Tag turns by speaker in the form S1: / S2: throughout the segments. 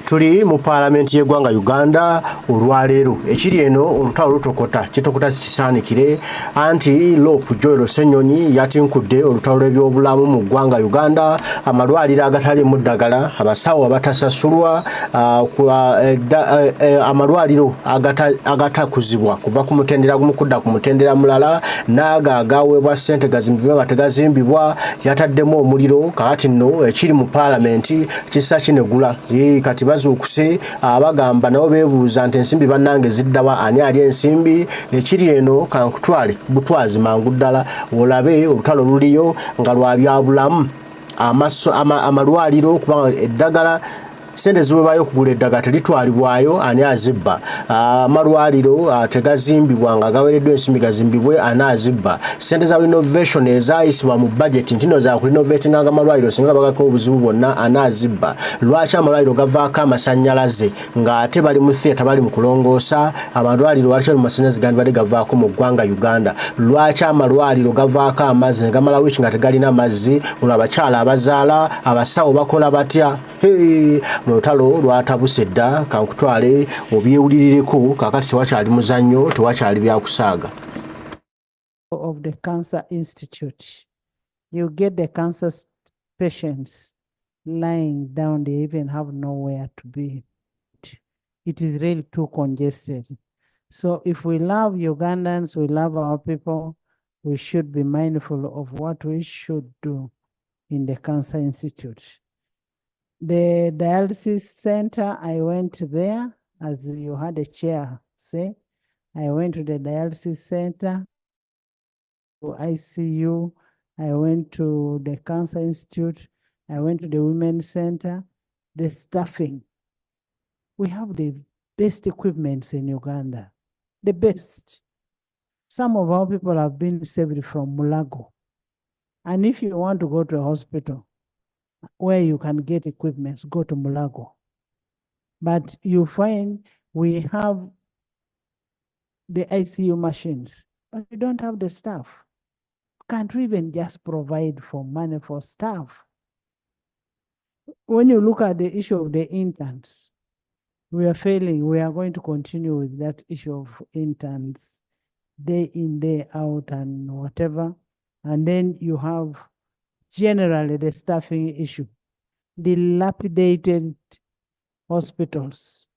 S1: Tuli mu Palamenti y'eggwanga Uganda olwaleero ekiri eno olutalo lutokota kitokota kisaanikire anti Lopu Joel Ssenyonyi yatinkudde olutalo lw'ebyobulamu mu ggwanga Uganda amalwaliro agatali mu ddagala abasawo abatasasulwa amalwaliro agatakuzibwa kuva ku mutendera gumu kudda ku mutendera mulala n'ago agaweebwa ssente gazimbibwe nga tegazimbibwa yataddemu omuliro kakati nno ekiri mu Palamenti kissa kinegula kati bazuukuse abagamba nabo beebuuza nti ensimbi bannange ziddawa ani ali ensimbi ekiri eno kankutwale butwazi mangu ddala olabe olutalo luliyo nga lwa byabulamu amalwaliro kubanga eddagala sente ziweebwayo okugula eddagala teritwalibwayo ani azibba amalwaliro tegazimbibwa nga gaweereddwa ensimbi gazimbibwe ani azibba sente za renovation ezayisibwa mu budget ntino za kurinovatinga amalwaliro singa bagako obuzibu bwonna ani azibba lwaki amalwaliro gavaako amasannyalaze ng'ate bali mu theatre bali mu kulongoosa amalwaliro walikyali mu masannyalaze gandi badde gavaako mu ggwanga Uganda lwaki amalwaliro gavaako amazzi ne gamala wiiki nga tegalina mazzi olwo abakyala abazaala abasawo bakola batya Lotalo lwatabuse dda kankutwale obyewulirireko kakati tewakyali muzannyo tewakyali byakusaaga.
S2: Of the Cancer Institute, you get the cancer patients lying down, they even have nowhere to be. It is really too congested. So if we love Ugandans, we love our people, we should be mindful of what we should do in the Cancer Institute. The dialysis center, I went there, as you had a chair say. I went to the dialysis center, to ICU, I went to the Cancer Institute, I went to the Women's Center. The staffing, we have the best equipment in Uganda, the best. Some of our people have been saved from Mulago. And if you want to go to a hospital, where you can get equipment, go to Mulago. But you find we have the ICU machines, but we don't have the staff. Can't we even just provide for money for staff? When you look at the issue of the interns, we are failing. We are going to continue with that issue of interns, day in, day out, and whatever. And then you have generally the staffing issue, dilapidated hospitals.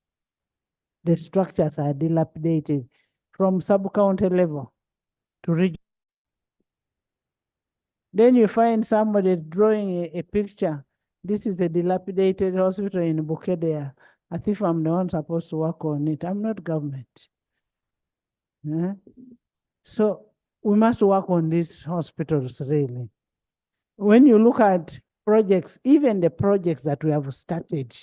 S2: The structures are dilapidated from sub-county level to region. Then you find somebody drawing a picture. This is a dilapidated hospital in Bukedea. I think I'm the one supposed to work on it. I'm not government. So we must work on these hospitals really. When you look at projects, even the projects that we have started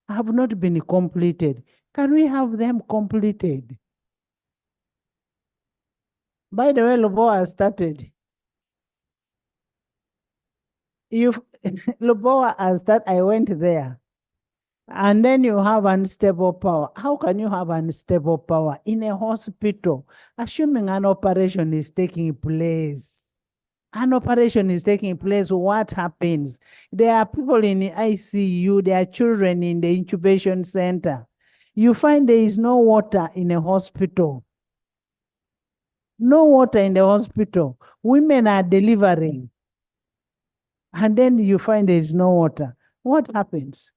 S2: have not been completed. Can we have them completed? By the way, Loboa started. Loboa has started, I went there. And then you have unstable power. How can you have unstable power in a hospital, assuming an operation is taking place? An operation is taking place, what happens? There are people in the ICU, there are children in the incubation center. You find there is no water in a hospital. No water in the hospital. Women are delivering. And then you find there is no water. What happens?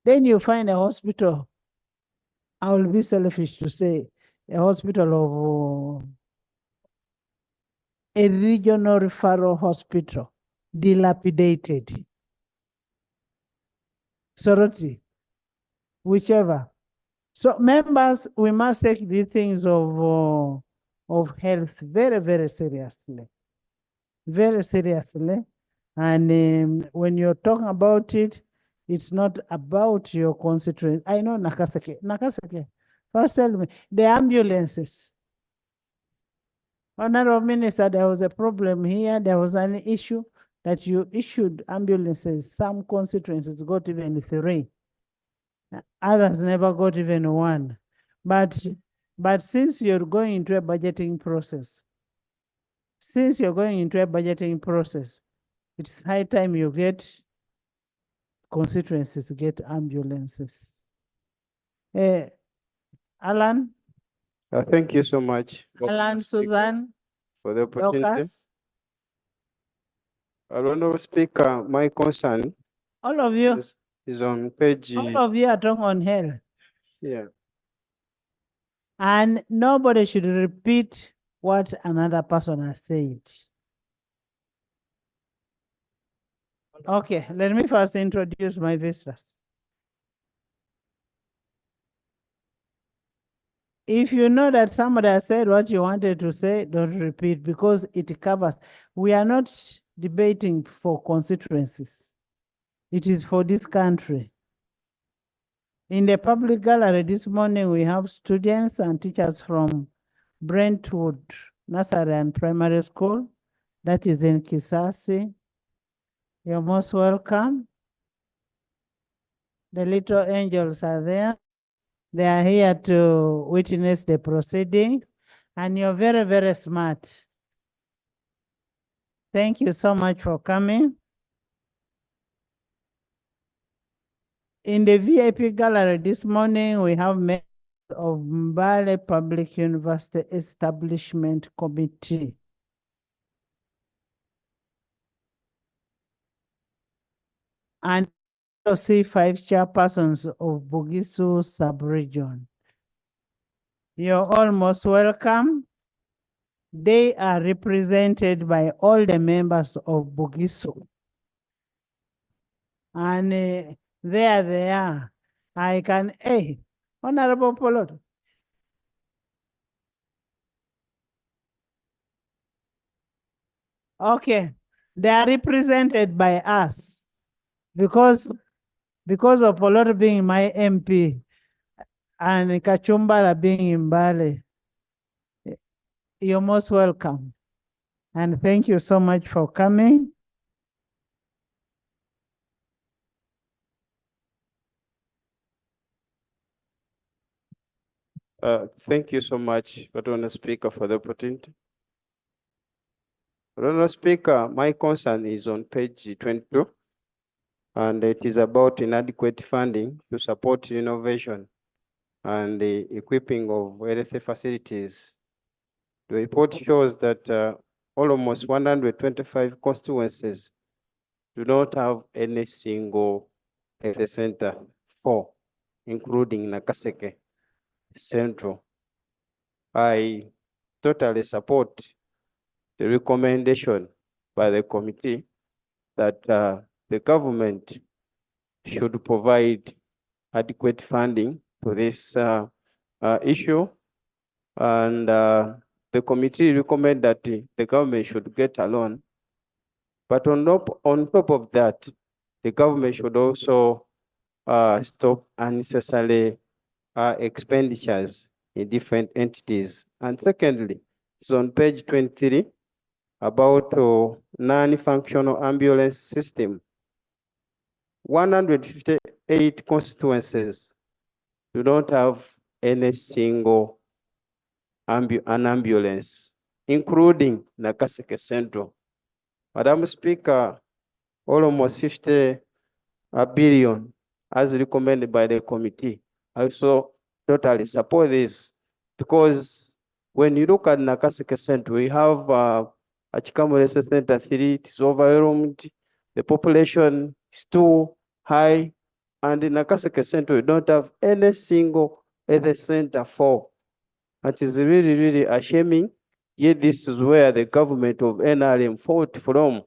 S2: Then you find a hospital, I will be selfish to say, a hospital of a regional referral hospital, dilapidated. Sorority, whichever. So members, we must take these things of health very, very seriously. Very seriously. And when you're talking about it, it's not about your constituency. I know Nakaseke. First tell me, the ambulances. Honorable Minister, there was a problem here. There was an issue that you issued ambulances. Some constituencies got even 3. Others never got even 1. But since you're going into a budgeting process, it's high time you get constituencies get ambulances. Alan,
S3: Thank you so much,
S2: Alan, Susan,
S3: for the opportunity.
S2: Dorcas,
S3: Honorable Speaker, my concern
S2: all of you,
S3: is on page.
S2: all of you are talking on hell.
S3: Yeah.
S2: And nobody should repeat what another person has said. Okay, let me first introduce my visitors. If you know that somebody has said what you wanted to say, don't repeat because it covers. We are not debating for constituencies. It is for this country. In the public gallery this morning, we have students and teachers from Brentwood Nursery and Primary School, that is in Kisasi. You're most welcome. The little angels are there. They are here to witness the proceeding, and you're very, very smart. Thank you so much for coming. In the VIP gallery this morning, we have members of Mbale Public University Establishment Committee. And see 5 chairpersons of Bugisu sub-region. You're all most welcome. They are represented by all the members of Bugisu. And there they are. I can, hey, Honorable Polot. Okay, they are represented by us because of Polot being my MP and Kachumbara being in Mbale. You're most welcome. And thank you so much for coming.
S3: Thank you so much, Honorable Speaker, for the opportunity. Honorable Speaker, my concern is on page 22, and it is about inadequate funding to support innovation and the equipping of health facilities. The report shows that almost 125 constituencies do not have any single health center, 4, including Nakaseke Central. I totally support the recommendation by the committee that the government should provide adequate funding to this issue, and the committee recommend that the government should get a loan. But on top of that, the government should also stop unnecessary expenditures in different entities. And secondly, it's on page 23 about non-functional ambulance system. 158 constituencies do not have any single ambulance, including Nakaseke Central. Madam Speaker, almost 50 billion as recommended by the committee. I also totally support this because when you look at Nakaseke Central, we have Achikamu Center 3, it is overwhelmed, the population is too high, and in Nakaseke Central, we don't have any single health center 4. That is really, really ashaming. Yet this is where the government of NRM fought from.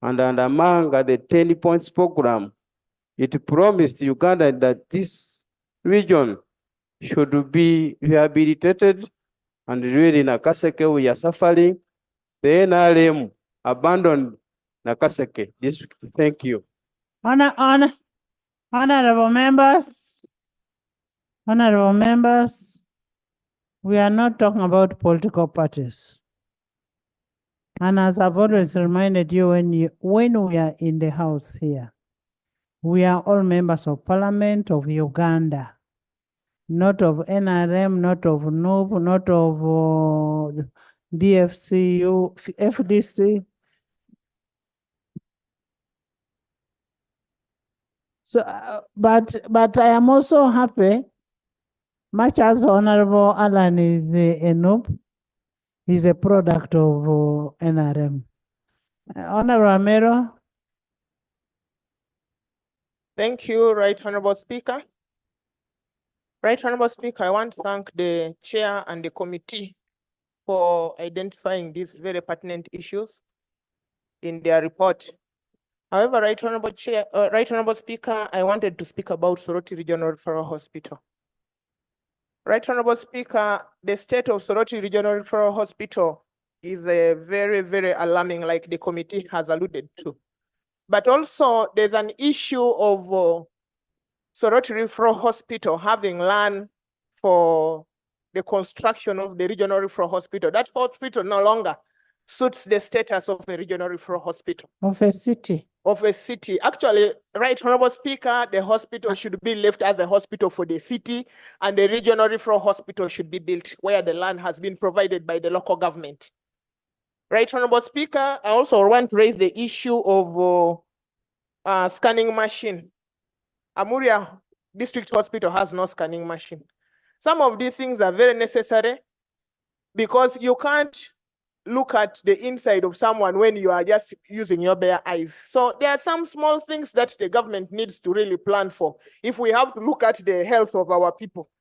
S3: And among the 10 points program, it promised Uganda that this region should be rehabilitated, and really in Nakaseke we are suffering. The NRM abandoned Nakaseke district. Thank you.
S2: Honorable members, we are not talking about political parties. And as I've always reminded you, when we are in the house here, we are all members of Parliament of Uganda, not of NRM, not of NUB, not of DFCU, FDC. So, but I am also happy, much as Honorable Alan is a noob, he's a product of NRM. Honorable Amero.
S4: Thank you, Right Honorable Speaker. Right Honorable Speaker, I want to thank the chair and the committee for identifying these very pertinent issues in their report. However, Right Honorable Speaker, I wanted to speak about Soroti Regional Referral Hospital. Right Honorable Speaker, the state of Soroti Regional Referral Hospital is a very, very alarming, like the committee has alluded to. But also there's an issue of Soroti Referral Hospital having land for the construction of the regional referral hospital. That hospital no longer suits the status of a regional referral hospital.
S2: Of a city.
S4: Of a city. Actually, Right Honorable Speaker, the hospital should be left as a hospital for the city, and the regional referral hospital should be built where the land has been provided by the local government. Right Honorable Speaker, I also want to raise the issue of scanning machine. Amuria District Hospital has no scanning machine. Some of these things are very necessary because you can't look at the inside of someone when you are just using your bare eyes. So there are some small things that the government needs to really plan for if we have to look at the health of our people.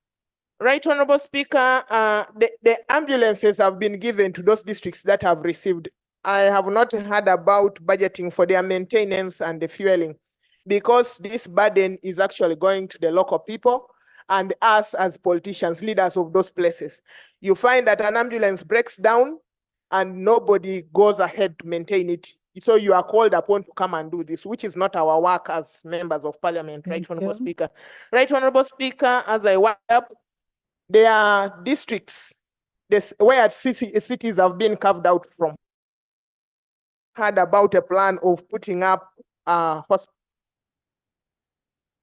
S4: Right Honorable Speaker, the ambulances have been given to those districts that have received. I have not heard about budgeting for their maintenance and the fueling, because this burden is actually going to the local people and us as politicians, leaders of those places. You find that an ambulance breaks down and nobody goes ahead to maintain it. So you are called upon to come and do this, which is not our work as members of parliament. Right Honorable Speaker. Right Honorable Speaker, as I wind up, there are districts where cities have been carved out from. Heard about a plan of putting up hospitals.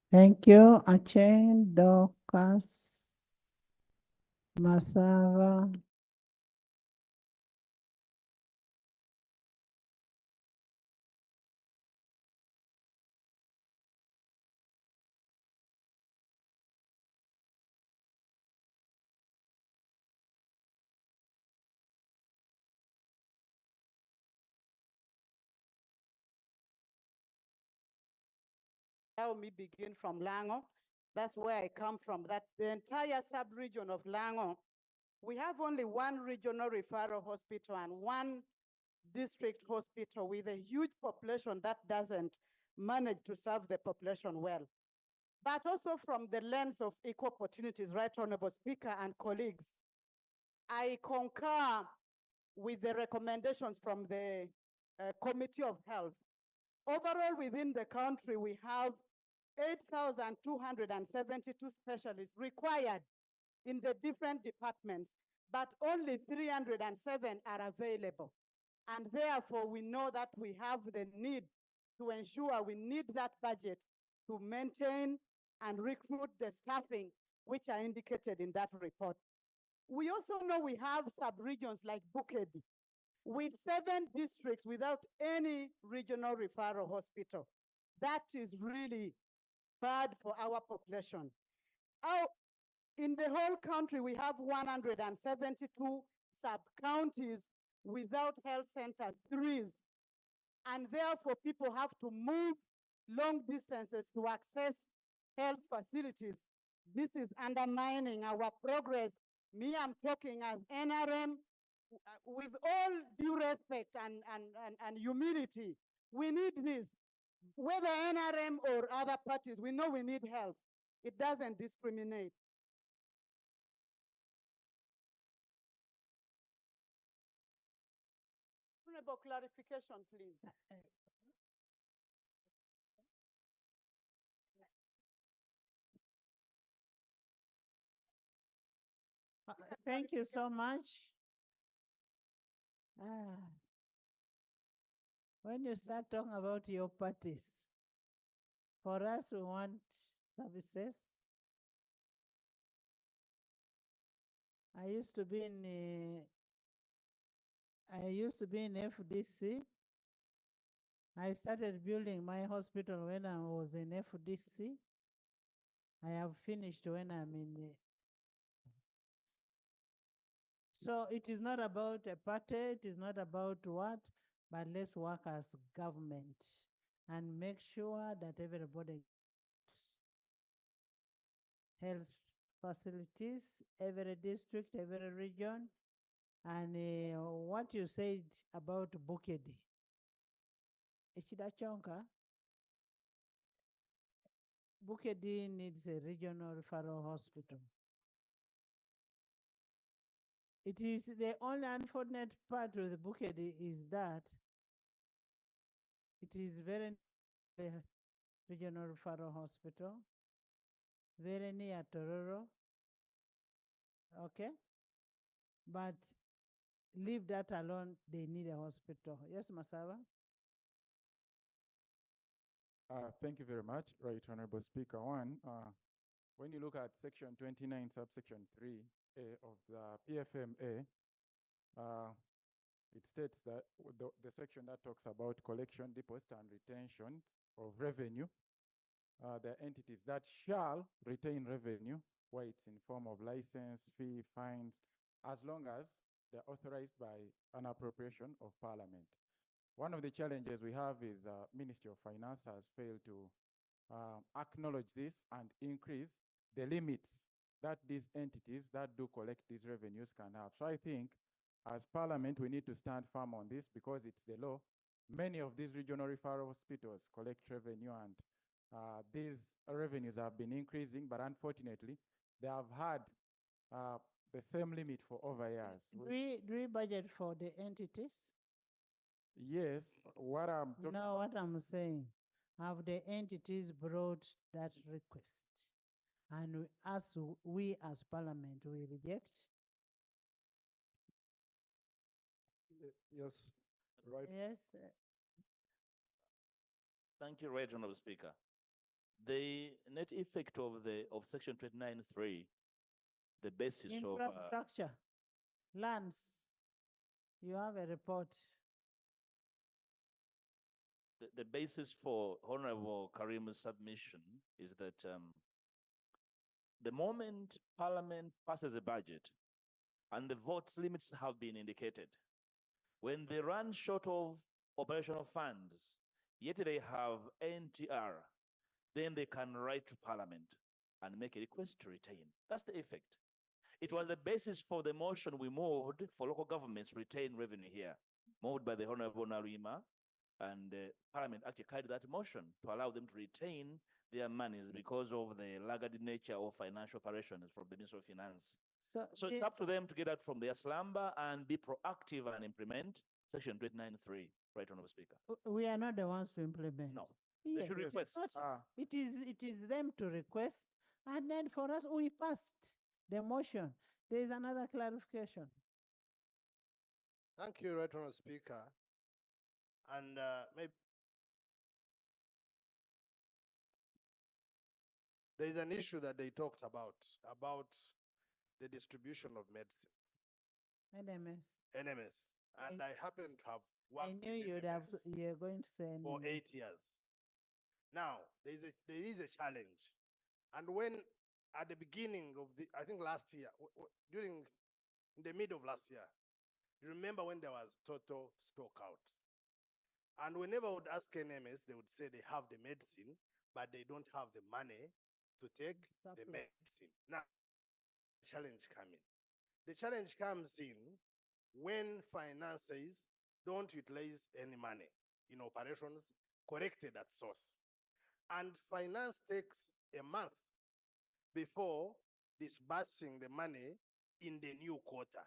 S2: Thank you, Achen, Dorcas, Masava.
S5: Allow me begin from Lango. That's where I come from. That the entire sub-region of Lango, we have only one regional referral hospital and one district hospital with a huge population that doesn't manage to serve the population well. But also from the lens of equal opportunities, Right Honorable Speaker and colleagues, I concur with the recommendations from the Committee of Health. Overall, within the country, we have 8,272 specialists required in the different departments, but only 307 are available. And therefore, we know that we have the need to ensure we need that budget to maintain and recruit the staffing which are indicated in that report. We also know we have sub-regions like Bukedi, with 7 districts without any regional referral hospital. That is really bad for our population. In the whole country, we have 172 sub-counties without health center 3s. And therefore, people have to move long distances to access health facilities. This is undermining our progress. Me, I'm talking as NRM, with all due respect and humility. We need this. Whether NRM or other parties, we know we need help. It doesn't discriminate. Honorable clarification, please.
S2: Thank you so much. When you start talking about your parties, for us, we want services. I used to be in FDC. I started building my hospital when I was in FDC. I have finished when I'm in. So it is not about a party, it is not about what, but let's work as government and make sure that everybody gets health facilities, every district, every region. And what you said about Bukedi, Echidachonka, Bukedi needs a regional referral hospital. It is the only unfortunate part with the Bukedi is that it is very near regional referral hospital, very near Tororo. Okay, but leave that alone. They need a hospital. Yes, Masaba.
S6: Thank you very much, Right Honorable Speaker. One, when you look at section 29, subsection 3A of the PFMA, it states that the section that talks about collection, deposit, and retention of revenue, the entities that shall retain revenue, where it's in form of license, fee, fines, as long as they're authorized by an appropriation of Parliament. One of the challenges we have is Ministry of Finance has failed to acknowledge this and increase the limits that these entities that do collect these revenues can have. So I think as Parliament, we need to stand firm on this because it's the law. Many of these regional referral hospitals collect revenue and these revenues have been increasing, but unfortunately, they have had the same limit for over years.
S2: Do we budget for the entities?
S6: Yes, what I'm talking
S2: No, what I'm saying, have the entities brought that request? And we as Parliament, we reject?
S7: Yes, right.
S2: Yes.
S8: Thank you, Right Honorable Speaker. The net effect of section 29(3), the basis of
S2: Infrastructure, lands, you have a report.
S8: the basis for Honorable Karim's submission is that the moment Parliament passes a budget and the votes limits have been indicated, when they run short of operational funds, yet they have NTR, then they can write to Parliament and make a request to retain. That's the effect. It was the basis for the motion we moved for local governments to retain revenue here, moved by the Honorable Narima, and Parliament actually carried that motion to allow them to retain their monies because of the laggard nature of financial operations from the Ministry of Finance. So it's up to them to get out from their slumber and be proactive and implement section 29(3), Right Honorable Speaker.
S2: We are not the ones to implement.
S8: No,
S2: Yeah,
S8: they should request.
S2: it is them to request, and then for us, we passed the motion. There is another clarification.
S7: Thank you, Right Honorable Speaker. And maybe there is an issue that they talked about the distribution of medicines. NMS. And I happen to have worked
S2: I knew you're going to say
S7: for
S2: NMS.
S7: 8 years. Now, there is a challenge. And when at the beginning of I think last year, in the middle of last year, you remember when there was total stock out. And whenever I would ask NMS, they would say they have the medicine, but they don't have the money to take the medicine. Now, the challenge comes in. The challenge comes in when finances don't utilize any money in operations corrected at source. And finance takes a month before disbursing the money in the new quarter.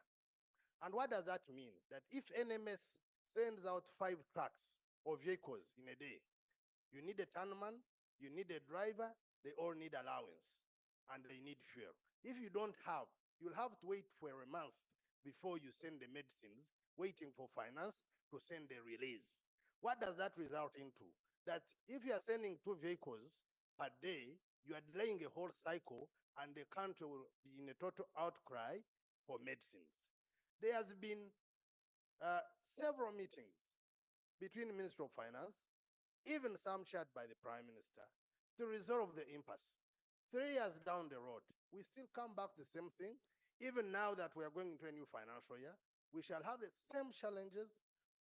S7: And what does that mean? That if NMS sends out 5 trucks or vehicles in a day, you need a turnman, you need a driver, they all need allowance, and they need fuel. If you don't have, you'll have to wait for a month before you send the medicines, waiting for finance to send the release. What does that result into? That if you are sending 2 vehicles per day, you are delaying a whole cycle, and the country will be in a total outcry for medicines. There has been several meetings between the Ministry of Finance even some shared by the Prime Minister, to resolve the impasse. 3 years down the road, we still come back to the same thing. Even now that we are going into a new financial year, we shall have the same challenges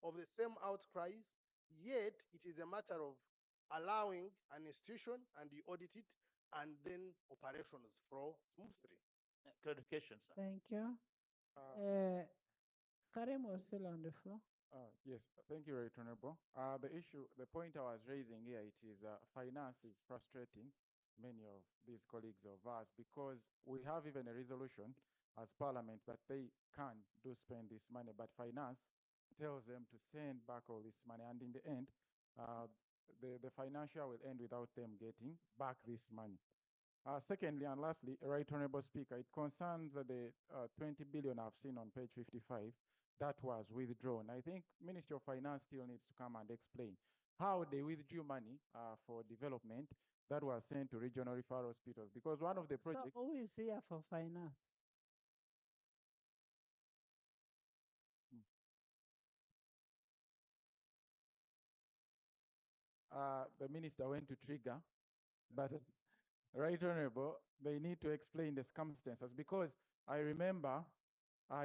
S7: of the same outcries, yet it is a matter of allowing an institution and you audit it, and then operations flow smoothly.
S8: Clarification, sir.
S2: Thank you. Karim was still on the floor.
S6: Yes, thank you, Right Honorable. The point I was raising here, it is finance is frustrating many of these colleagues of ours because we have even a resolution as Parliament that they can do spend this money, but finance tells them to send back all this money, and in the end, the financial will end without them getting back this money. Secondly, and lastly, Right Honorable Speaker, it concerns the 20 billion I've seen on page 55 that was withdrawn. I think Ministry of Finance still needs to come and explain how they withdrew money for development that was sent to regional referral hospitals, because one of the projects.
S2: So who is here for finance?
S6: The minister went to trigger, but Right Honorable, they need to explain the circumstances, because I remember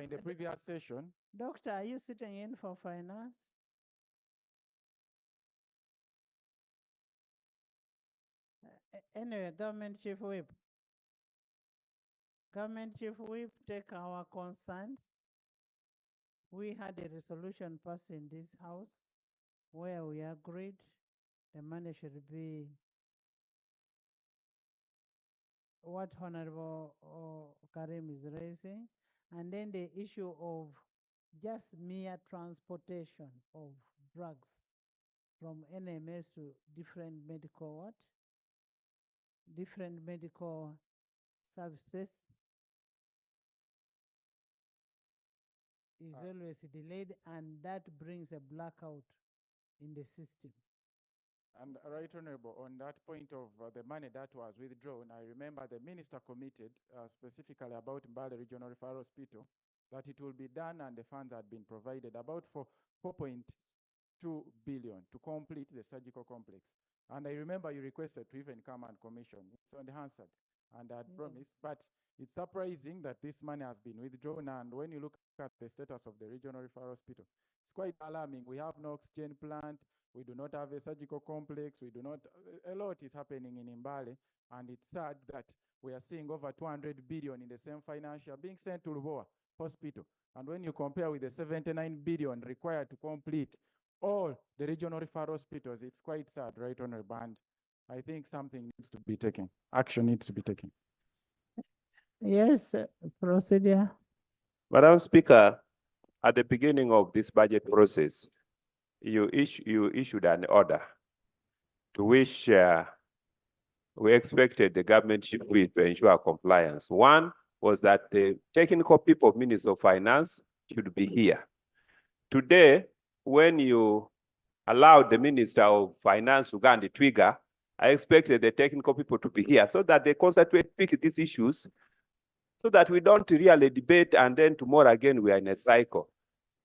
S6: in the previous session.
S2: Doctor, are you sitting in for finance? Anyway, Government Chief Whip. Government Chief Whip, take our concerns. We had a resolution passed in this house where we agreed the money should be what Honorable Karim is raising, and then the issue of just mere transportation of drugs from NMS to different medical services is always delayed, and that brings a blackout in the system.
S6: And Right Honorable, on that point of the money that was withdrawn, I remember the minister committed specifically about Mbale Regional Referral Hospital that it will be done, and the funds had been provided about for 4.2 billion to complete the surgical complex. And I remember you requested to even come and commission. It's on the answered, and I had promised, but it's surprising that this money has been withdrawn. And when you look at the status of the regional referral hospital, it's quite alarming. We have no oxygen plant. We do not have a surgical complex. We do not, a lot is happening in Mbale, and it's sad that we are seeing over 200 billion in the same financial being sent to Lubowa Hospital. And when you compare with the 79 billion required to complete all the regional referral hospitals, it's quite sad, Right Honorable. And I think something needs to be taken. Action needs to be taken.
S2: Yes, procedure.
S9: Madam Speaker, at the beginning of this budget process, you issued an order to which we expected the government should be to ensure compliance. One was that the technical people of Ministry of Finance should be here. Today, when you allowed the Minister of Finance to go and trigger, I expected the technical people to be here so that they concentrate, pick these issues, so that we don't really debate and then tomorrow again we are in a cycle.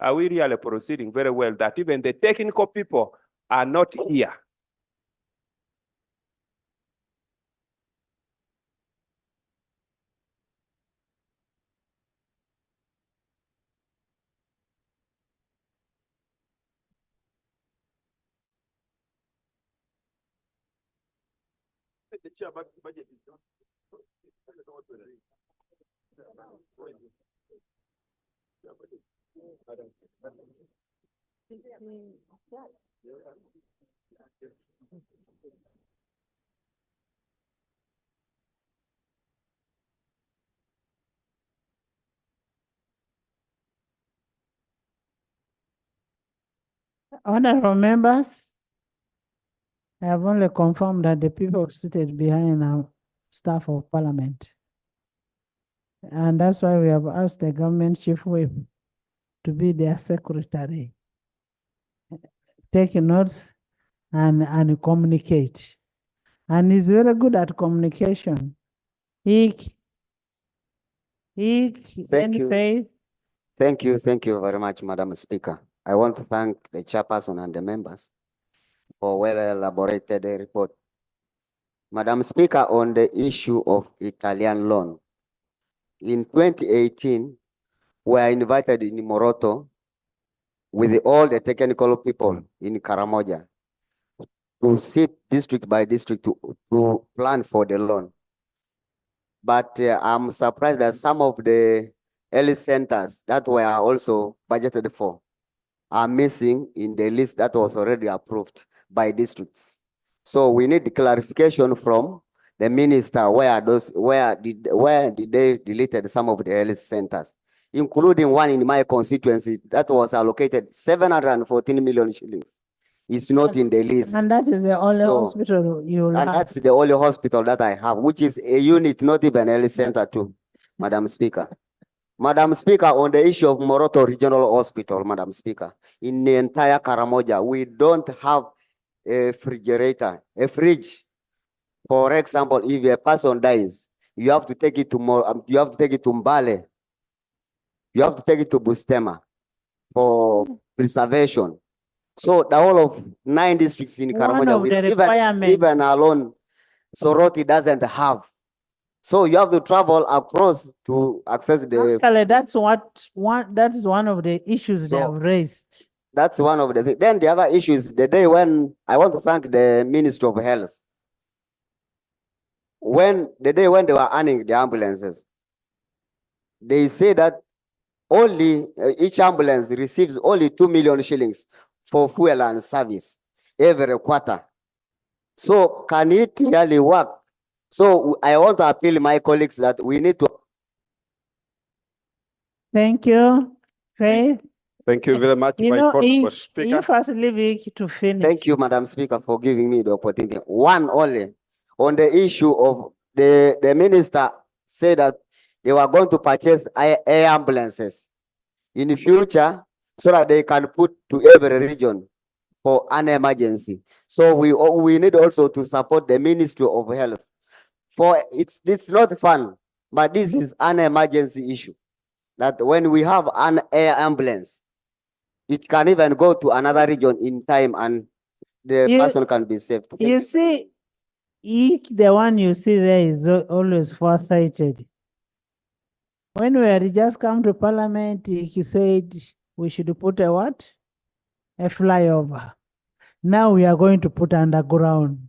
S9: Are we really proceeding very well that even the technical people are not here?
S2: Honorable members, I have only confirmed that the people seated behind are staff of Parliament. And that's why we have asked the government chief whip to be their secretary. Take notes and communicate. And he's very good at communication.
S10: Thank you. Thank you very much, Madam Speaker. I want to thank the chairperson and the members for well elaborated report. Madam Speaker, on the issue of Italian loan, in 2018, we were invited in Moroto with all the technical people in Karamoja to sit district by district to plan for the loan. But I'm surprised that some of the early centers that were also budgeted for are missing in the list that was already approved by districts. So we need clarification from the minister where did they deleted some of the early centers, including one in my constituency that was allocated 714 million shillings. It's not in the list.
S2: And that is the only hospital you will have.
S10: And that's the only hospital that I have, which is a unit, not even early center too, Madam Speaker. Madam Speaker, on the issue of Moroto Regional Hospital, Madam Speaker, in the entire Karamoja, we don't have a refrigerator, a fridge. For example, if a person dies, you have to take it to Mbale, you have to take it to Bustema for preservation. So the whole of 9 districts in Karamoja, even alone, Soroti doesn't have. So you have to travel across to access the.
S2: Actually, that's one of the issues they have raised.
S10: That's one of the things. Then the other issue is the day when I want to thank the Ministry of Health. The day when they were earning the ambulances, they say that only each ambulance receives only 2 million shillings for fuel and service every quarter. So can it really work? So I want to appeal my colleagues that we need to.
S2: Thank you. Faith.
S11: Thank you very much, Speaker.
S2: You first leave it to finish.
S10: Thank you, Madam Speaker, for giving me the opportunity. One only on the issue of the minister said that they were going to purchase air ambulances in the future so that they can put to every region for an emergency. So we need also to support the Ministry of Health. For it's not fun, but this is an emergency issue. That when we have an air ambulance, it can even go to another region in time and the person can be saved.
S2: You see, the one you see there is always foresighted. When we had just come to Parliament, he said we should put a what? A flyover. Now we are going to put underground.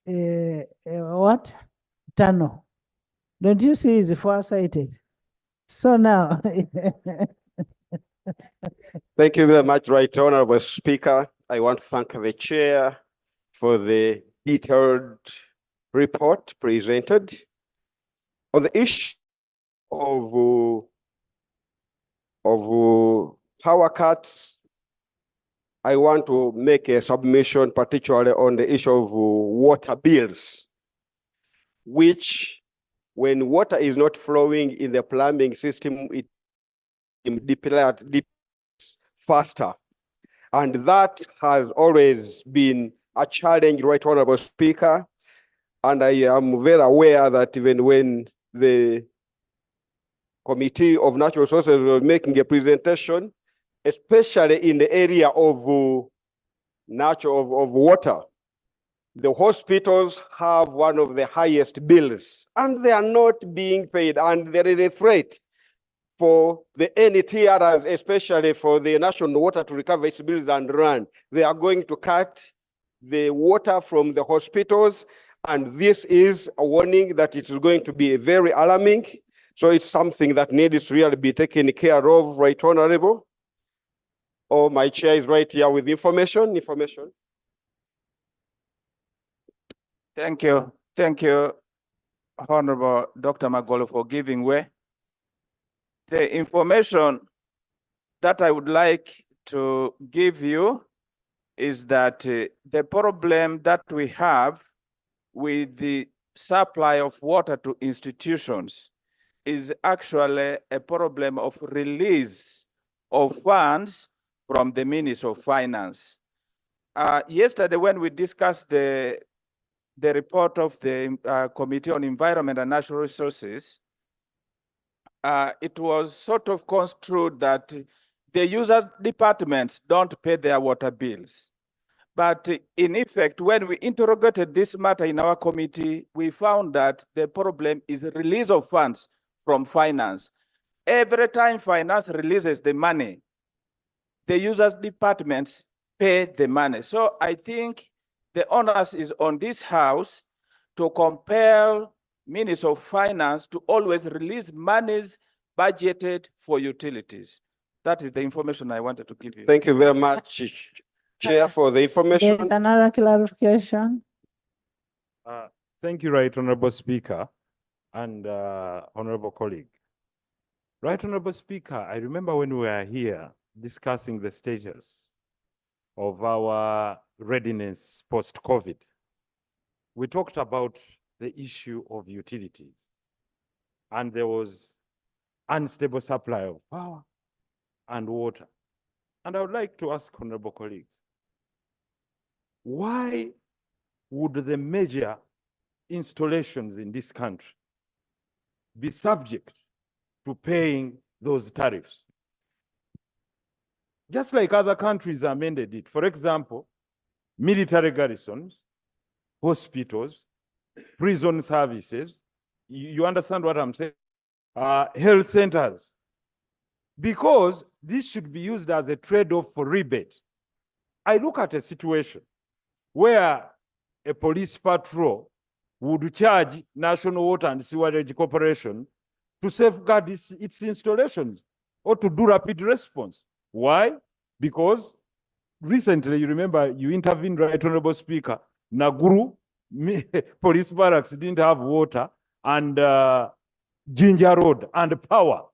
S2: What? Tunnel. Don't you see it's foresighted? So now.
S11: Thank you very much, Right Honorable Speaker. I want to thank the Chair for the detailed report presented. On the issue of power cuts, I want to make a submission, particularly on the issue of water bills, which when water is not flowing in the plumbing system, it depletes faster. And that has always been a challenge, Right Honorable Speaker. And I am very aware that even when the Committee of Natural Resources was making a presentation, especially in the area of water, the hospitals have one of the highest bills, and they are not being paid. And there is a threat for the NTRs, especially for the National Water to recover its bills and run. They are going to cut the water from the hospitals, and this is a warning that it is going to be very alarming. So it's something that needs to really be taken care of, Right Honorable. Oh, my chair is right here with information.
S9: Thank you. Thank you, Honorable Dr. Magolo, for giving way. The information that I would like to give you is that the problem that we have with the supply of water to institutions is actually a problem of release of funds from the Ministry of Finance. Yesterday, when we discussed the report of the Committee on Environment and Natural Resources, it was sort of construed that the user departments don't pay their water bills.
S12: But in effect, when we interrogated this matter in our committee, we found that the problem is the release of funds from finance. Every time finance releases the money, the users departments pay the money. So I think the onus is on this house to compel Minister of Finance to always release monies budgeted for utilities. That is the information I wanted to give you.
S11: Thank you very much, Chair, for the information.
S2: There's another clarification.
S6: Thank you, Right Honorable Speaker and Honorable colleague. Right Honorable Speaker, I remember when we were here discussing the status of our readiness post-COVID, we talked about the issue of utilities, and there was unstable supply of power and water. And I would like to ask honorable colleagues, why would the major installations in this country be subject to paying those tariffs? Just like other countries amended it. For example, military garrisons, hospitals, prison services, you understand what I'm saying? Health centers. Because this should be used as a trade-off for rebate. I look at a situation where a police patrol would charge National Water and Sewerage Corporation to safeguard its installations or to do rapid response. Why? Because recently, you remember, you intervened, Right Honorable Speaker, Naguru police barracks didn't have water, and Ginger Road and power.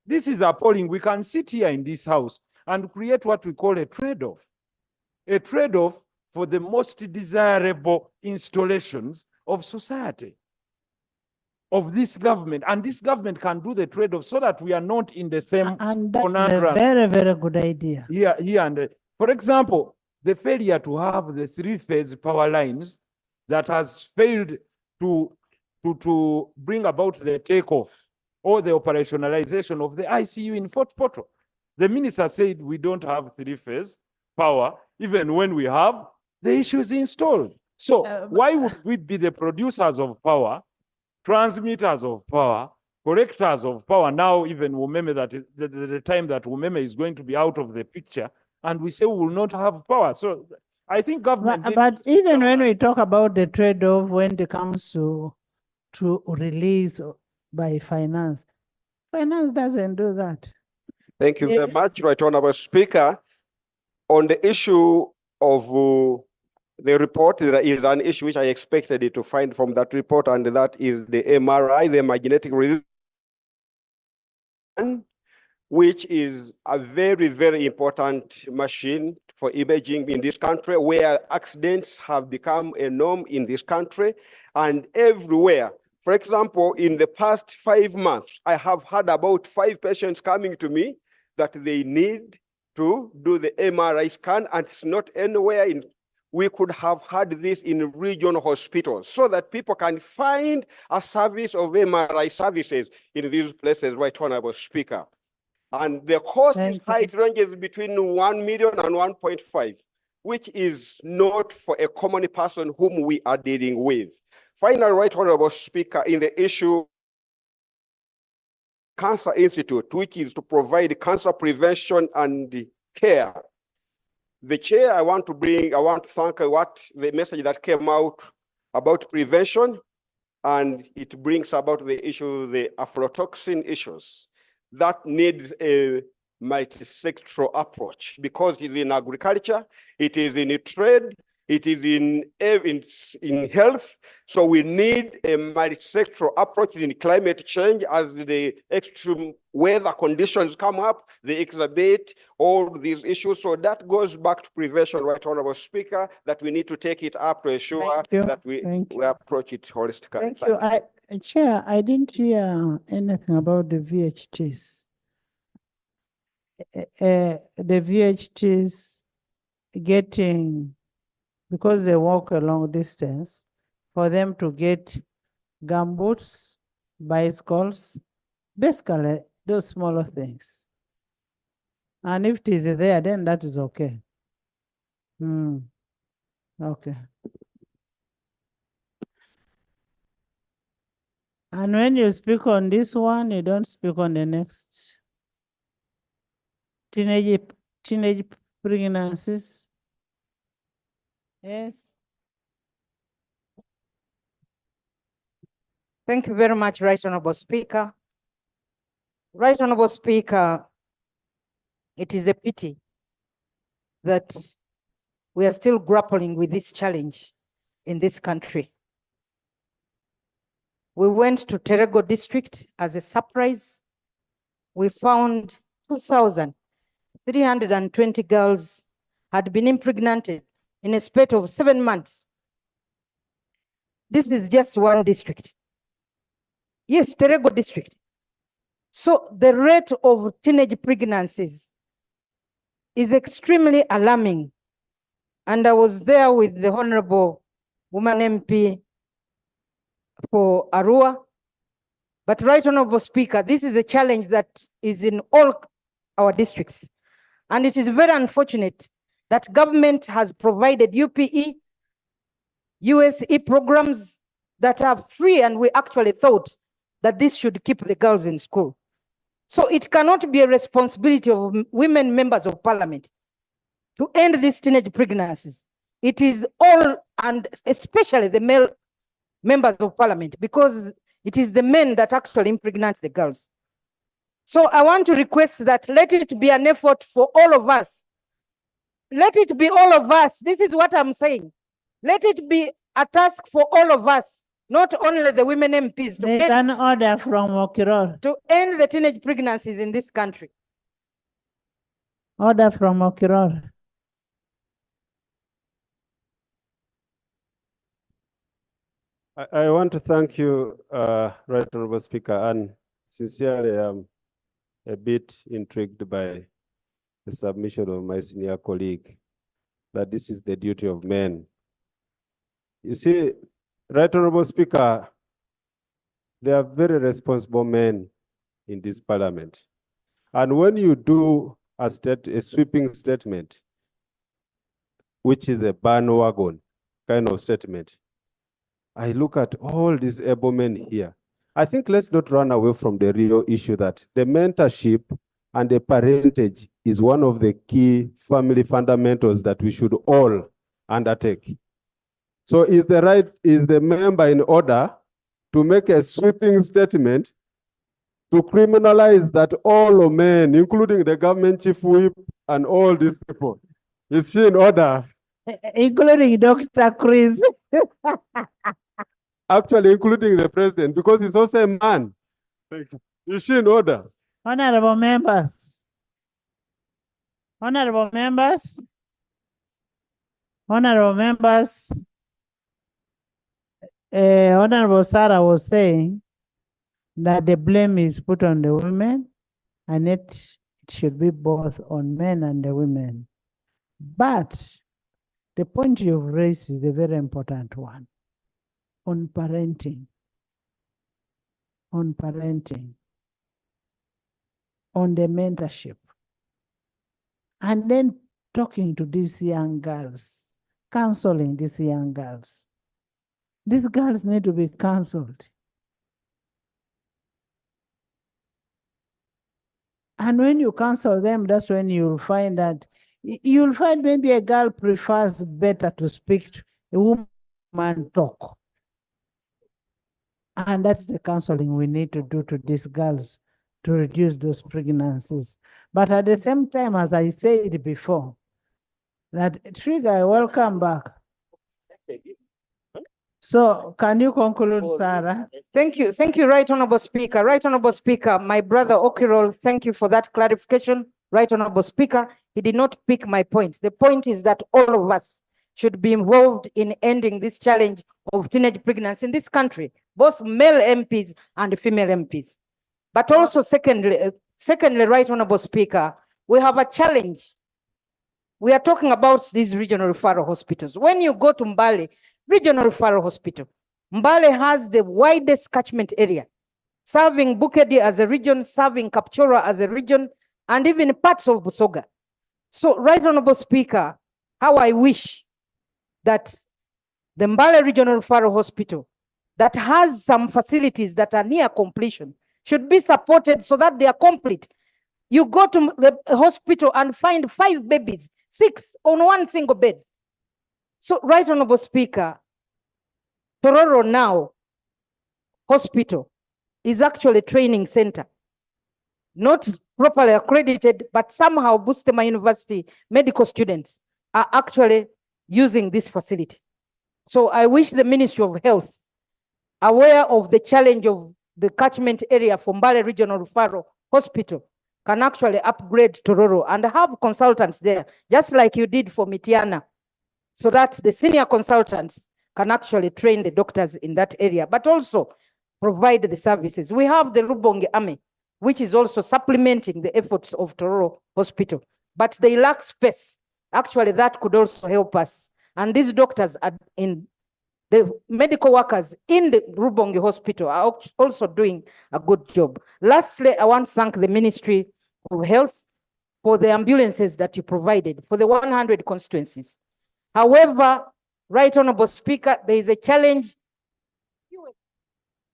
S6: This is appalling. We can sit here in this house and create what we call a trade-off. A trade-off for the most desirable installations of society, of this government. And this government can do the trade-off so that we are not in the same
S2: And that's
S6: conundrum.
S2: a very, very good idea.
S6: Here and there. For example, the failure to have the three-phase power lines that has failed to bring about the takeoff or the operationalization of the ICU in Fort Portal. The minister said we don't have three-phase power, even when we have the issues installed. So why would we be the producers of power, transmitters of power, collectors of power? Now even Umeme, that is the time that Umeme is going to be out of the picture, and we say we will not have power. So I think government.
S2: But even when we talk about the trade-off, when it comes to release by finance doesn't do that.
S11: Thank you very much, Right Honorable Speaker. On the issue of the report, there is an issue which I expected it to find from that report, and that is the MRI, the magnetic resonance, which is a very, very important machine for imaging in this country, where accidents have become a norm in this country and everywhere. For example, in the past 5 months, I have had about 5 patients coming to me that they need to do the MRI scan, and it's not anywhere in. We could have had this in regional hospitals so that people can find a service of MRI services in these places, Right Honorable Speaker. And the cost is high, it ranges between 1 million and 1.5, which is not for a common person whom we are dealing with. Finally, Right Honorable Speaker, in the issue Cancer Institute, which is to provide cancer prevention and care. The chair, I want to thank the message that came out about prevention, and it brings about the issue, the aflatoxin issues. That needs a multi-sectoral approach, because it is in agriculture, it is in trade, it is in health. So we need a multi-sectoral approach in climate change. As the extreme weather conditions come up, they exacerbate all these issues. So that goes back to prevention, Right Honorable Speaker, that we need to take it up to ensure that we approach it holistically.
S2: Thank you. Chair, I didn't hear anything about the VHTs. The VHTs getting, because they walk a long distance, for them to get gumboots, bicycles, basically those smaller things. And if it is there, then that is okay. Okay. And when you speak on this one, you don't speak on the next. Teenage pregnancies. Yes.
S13: Thank you very much, Right Honorable Speaker. Right Honorable Speaker, it is a pity that we are still grappling with this challenge in this country. We went to Terego district as a surprise. We found 2,320 girls had been impregnated in a spate of 7 months. This is just one district. Yes, Terego district. So the rate of teenage pregnancies is extremely alarming. And I was there with the Honorable Woman MP for Arua. But Right Honorable Speaker, this is a challenge that is in all our districts. And it is very unfortunate that government has provided UPE, USE programs that are free, and we actually thought that this should keep the girls in school. So it cannot be a responsibility of women members of parliament to end these teenage pregnancies. It is all, and especially the male members of parliament, because it is the men that actually impregnate the girls. So I want to request that let it be an effort for all of us. Let it be all of us. This is what I'm saying. Let it be a task for all of us, not only the women MPs.
S2: There's an order from Okiror.
S13: To end the teenage pregnancies in this country.
S2: Order from Okiror.
S11: I want to thank you, Right Honorable Speaker, and sincerely I'm a bit intrigued by the submission of my senior colleague that this is the duty of men. You see, Right Honorable Speaker, there are very responsible men in this parliament. And when you do a sweeping statement, which is a bandwagon kind of statement, I look at all these able men here. I think let's not run away from the real issue that the mentorship and the parentage is one of the key family fundamentals that we should all undertake. So is the member in order to make a sweeping statement to criminalize that all men, including the government chief whip and all these people? Is she in order?
S2: Including Dr. Chris.
S11: Actually, including the president, because he's also a man. Is she in order?
S2: Honorable members. Honorable members. Honorable members. Honorable Sarah was saying that the blame is put on the women, and it should be both on men and the women. But the point you've raised is a very important one. On parenting, on the mentorship, and then talking to these young girls, counseling these young girls. These girls need to be counseled. And when you counsel them, that's when you'll find that, you'll find maybe a girl prefers better to speak to a woman talk. And that's the counseling we need to do to these girls to reduce those pregnancies. But at the same time, as I said before, that Trigger, welcome back. So can you conclude, Sarah?
S13: Thank you, Right Honorable Speaker. Right Honorable Speaker, my brother Okirol, thank you for that clarification. Right Honorable Speaker, he did not pick my point. The point is that all of us should be involved in ending this challenge of teenage pregnancy in this country, both male MPs and female MPs. But also secondly, Right Honorable Speaker, we have a challenge. We are talking about these regional referral hospitals. When you go to Mbale Regional Referral Hospital, Mbale has the widest catchment area, serving Bukedi as a region, serving Kapchora as a region, and even parts of Busoga. So, Right Honorable Speaker, how I wish that the Mbale Regional Referral Hospital that has some facilities that are near completion should be supported so that they are complete. You go to the hospital and find 5 babies, 6 on one single bed. So, Right Honorable Speaker, Tororo now hospital is actually a training center, not properly accredited, but somehow Bustema University medical students are actually using this facility. So I wish the Ministry of Health, aware of the challenge of the catchment area for Mbale Regional Referral Hospital, can actually upgrade Tororo and have consultants there, just like you did for Mitiana, so that the senior consultants can actually train the doctors in that area, but also provide the services. We have the Rubongi Army, which is also supplementing the efforts of Tororo Hospital, but they lack space. Actually, that could also help us. And these doctors are in the medical workers in the Rubongi Hospital are also doing a good job. Lastly, I want to thank the Ministry of Health for the ambulances that you provided for the 100 constituencies. However, Right Honorable Speaker, there is a challenge.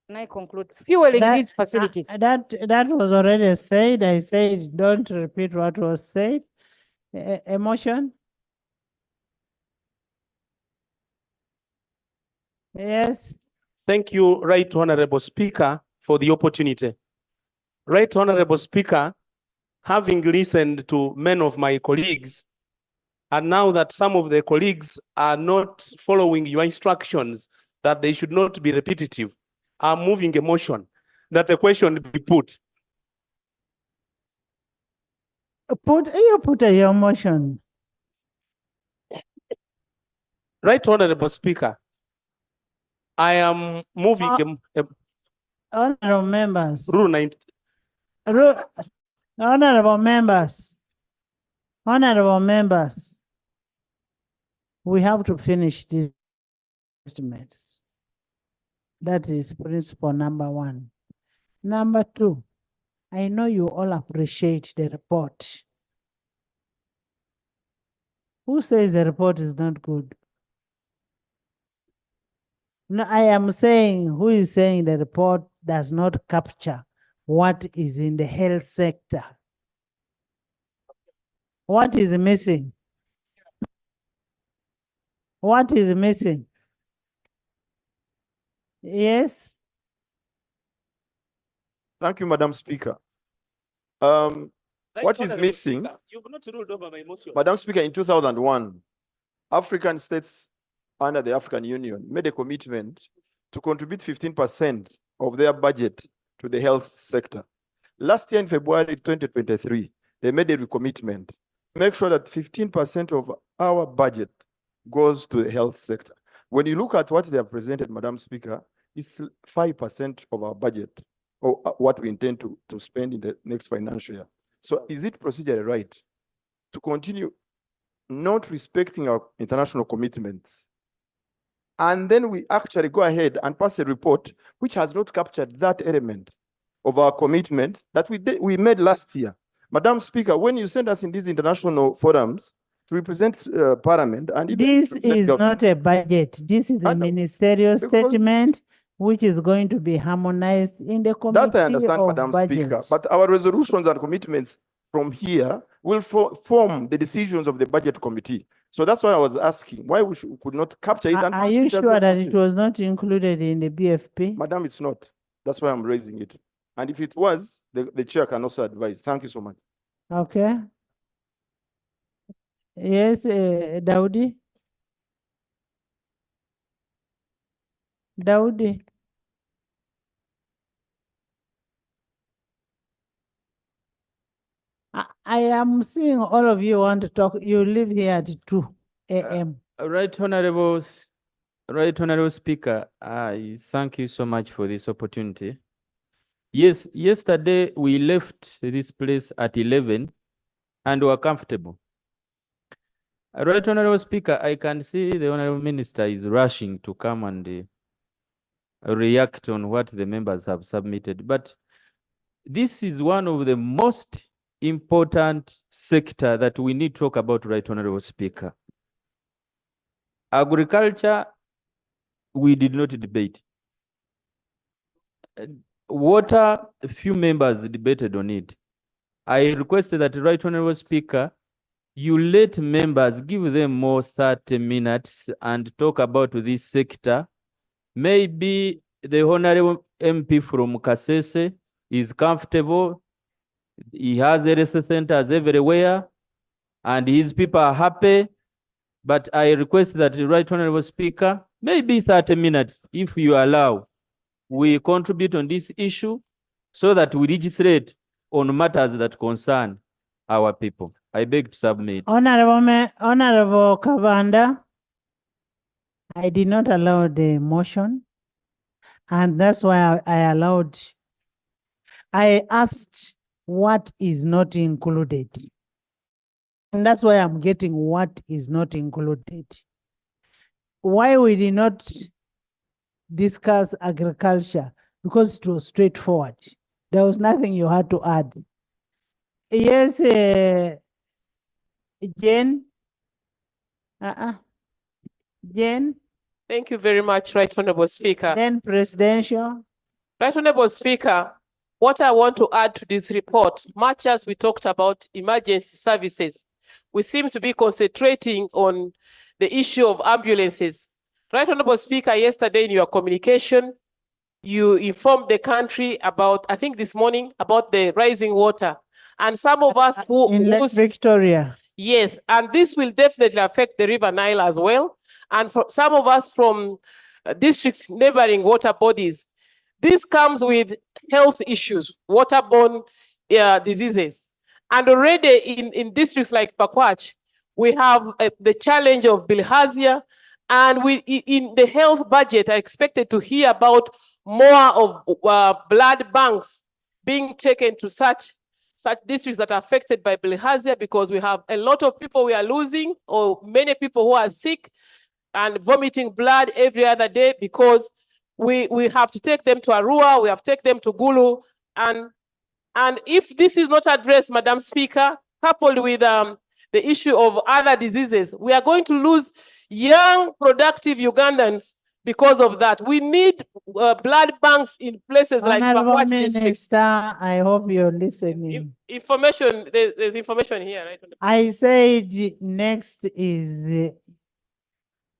S13: Can I conclude? Fueling these facilities.
S2: That was already said. I said, don't repeat what was said. A motion? Yes.
S14: Thank you, Right Honorable Speaker, for the opportunity. Right Honorable Speaker, having listened to many of my colleagues, and now that some of the colleagues are not following your instructions, that they should not be repetitive, I'm moving a motion that a question be put.
S2: Put your motion.
S14: Right Honorable Speaker, I am moving
S2: Honorable members.
S14: Rule 90.
S2: Honorable members. Honorable members. We have to finish these estimates. That is principle number 1. Number 2, I know you all appreciate the report. Who says the report is not good? No, I am saying, who is saying the report does not capture what is in the health sector? What is missing? What is missing? Yes?
S15: Thank you, Madam Speaker. What is missing?
S14: You've not ruled over my motion.
S15: Madam Speaker, in 2001, African states under the African Union made a commitment to contribute 15% of their budget to the health sector. Last year in February 2023, they made a recommitment to make sure that 15% of our budget goes to the health sector. When you look at what they have presented, Madam Speaker, it's 5% of our budget, or what we intend to spend in the next financial year. So is it procedurally right to continue not respecting our international commitments, and then we actually go ahead and pass a report which has not captured that element of our commitment that we made last year? Madam Speaker, when you send us in these international forums to represent Parliament, and
S2: this is not a budget. This is a ministerial statement which is going to be harmonized in the committee.
S15: That I understand,
S2: of
S15: Madam
S2: budget.
S15: Speaker, but our resolutions and commitments from here will form the decisions of the budget committee. So that's why I was asking why we could not capture it. And
S2: Are you sure that it was not included in the BFP?
S15: Madam, it's not. That's why I'm raising it. And if it was, the chair can also advise. Thank you so much.
S2: Okay. Yes, Daudi. Daudi. I am seeing all of you want to talk. You live here at 2 a.m.
S16: Right Honorable Speaker, I thank you so much for this opportunity. Yes, yesterday we left this place at 11 and were comfortable. Right Honorable Speaker, I can see the Honorable Minister is rushing to come and react on what the members have submitted. But this is one of the most important sector that we need to talk about, Right Honorable Speaker. Agriculture, we did not debate. Water, a few members debated on it. I requested that, Right Honorable Speaker, you let members, give them more 30 minutes and talk about this sector. Maybe the Honorable MP from Kasese is comfortable. He has health centers everywhere and his people are happy. But I request that, Right Honorable Speaker, maybe 30 minutes, if you allow, we contribute on this issue so that we legislate on matters that concern our people. I beg to submit.
S2: Honorable Kavanda, I did not allow the motion, and that's why I asked what is not included. And that's why I'm getting what is not included. Why we did not discuss agriculture? Because it was straightforward. There was nothing you had to add. Yes, Jane. Jane.
S17: Thank you very much, Right Honorable Speaker.
S2: Then presidential.
S17: Right Honorable Speaker, what I want to add to this report, much as we talked about emergency services, we seem to be concentrating on the issue of ambulances. Right Honorable Speaker, yesterday in your communication, you informed the country about, I think this morning, about the rising water. And some of us who—
S2: in Lake Victoria.
S17: Yes, and this will definitely affect the River Nile as well. And for some of us from districts neighboring water bodies, this comes with health issues, waterborne diseases. And already in districts like Pakwach, we have the challenge of bilharzia. And in the health budget, I expected to hear about more of blood banks being taken to such districts that are affected by bilharzia, because we have a lot of people we are losing, or many people who are sick and vomiting blood every other day, because we have to take them to Arua, we have to take them to Gulu. And if this is not addressed, Madam Speaker, coupled with the issue of other diseases, we are going to lose young, productive Ugandans because of that. We need blood banks in places like
S2: Honorable
S17: Pakwach district.
S2: Minister, I hope you're listening.
S17: Information, there's information here, right?
S2: I said next is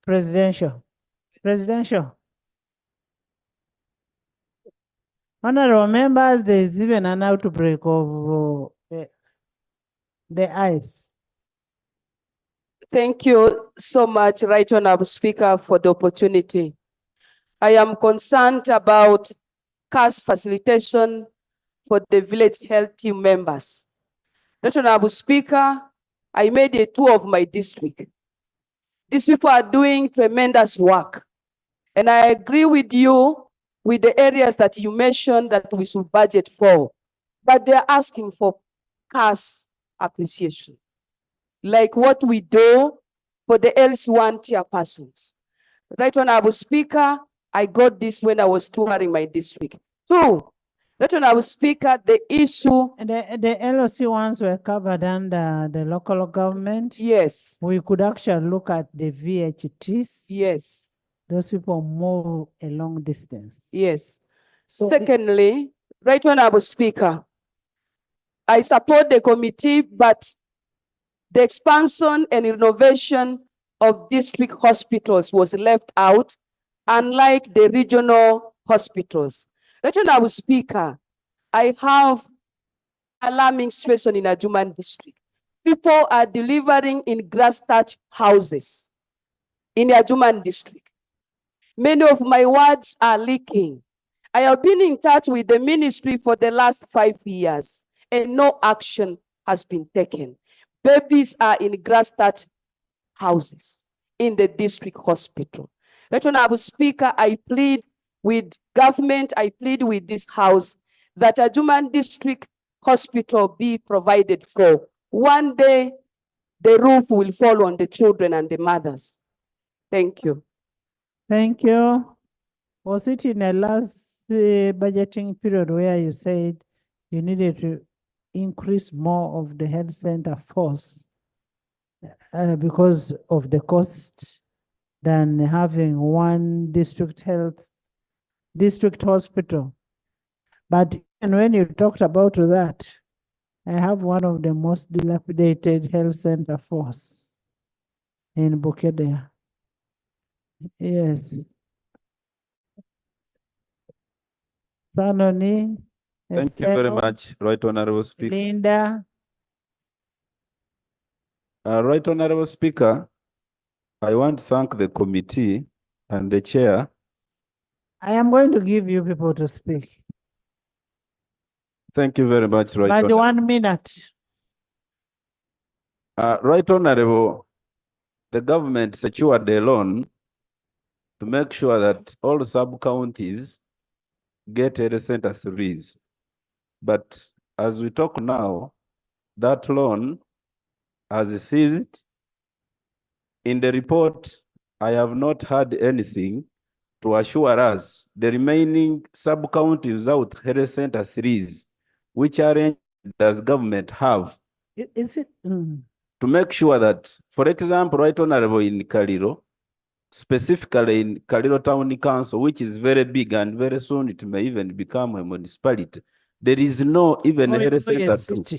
S2: presidential. Presidential. Honorable members, there is even an outbreak of the ice.
S18: Thank you so much, Right Honorable Speaker, for the opportunity. I am concerned about CAS facilitation for the village health team members. Right Honorable Speaker, I made a tour of my district. These people are doing tremendous work. And I agree with you with the areas that you mentioned that we should budget for. But they're asking for CAS appreciation, like what we do for the LC1 chairpersons. Right Honorable Speaker, I got this when I was touring my district. Two, Right Honorable Speaker, the issue—
S2: The LOC ones were covered under the local government.
S18: Yes.
S2: We could actually look at the VHTs.
S18: Yes.
S2: Those people move a long distance.
S18: Yes.
S2: So
S18: secondly, Right Honorable Speaker, I support the committee, but the expansion and renovation of district hospitals was left out, unlike the regional hospitals. Right Honorable Speaker, I have alarming situation in Ajuman district. People are delivering in grass-thatched houses in Ajuman district. Many of my wards are leaking. I have been in touch with the ministry for the last 5 years, and no action has been taken. Babies are in grass-thatched houses in the district hospital. Right Honorable Speaker, I plead with government, I plead with this house that Ajuman District Hospital be provided for. One day, the roof will fall on the children and the mothers. Thank you.
S2: thank you. Was it in the last budgeting period where you said you needed to increase more of the health center force because of the cost? than having one district hospital. But even when you talked about that, I have one of the most dilapidated health center force in Bukedea. Yes. Ssenyonyi.
S19: Thank you very much, Right Honorable Speaker.
S2: Linda.
S19: Right Honorable Speaker, I want to thank the committee and the chair.
S2: I am going to give you people to speak.
S19: Thank you very much, Right
S2: But
S19: Honorable.
S2: 1 minute.
S19: Right Honorable, the government secured a loan to make sure that all sub-counties get health center threes. But as we talk now, that loan has ceased. In the report, I have not heard anything to assure us the remaining sub-counties without health center threes, which arrangement does government have
S2: Is it?
S19: to make sure that, for example, Right Honorable in Kaliro, specifically in Kaliro Town Council, which is very big and very soon it may even become a municipality, there is no even a health center,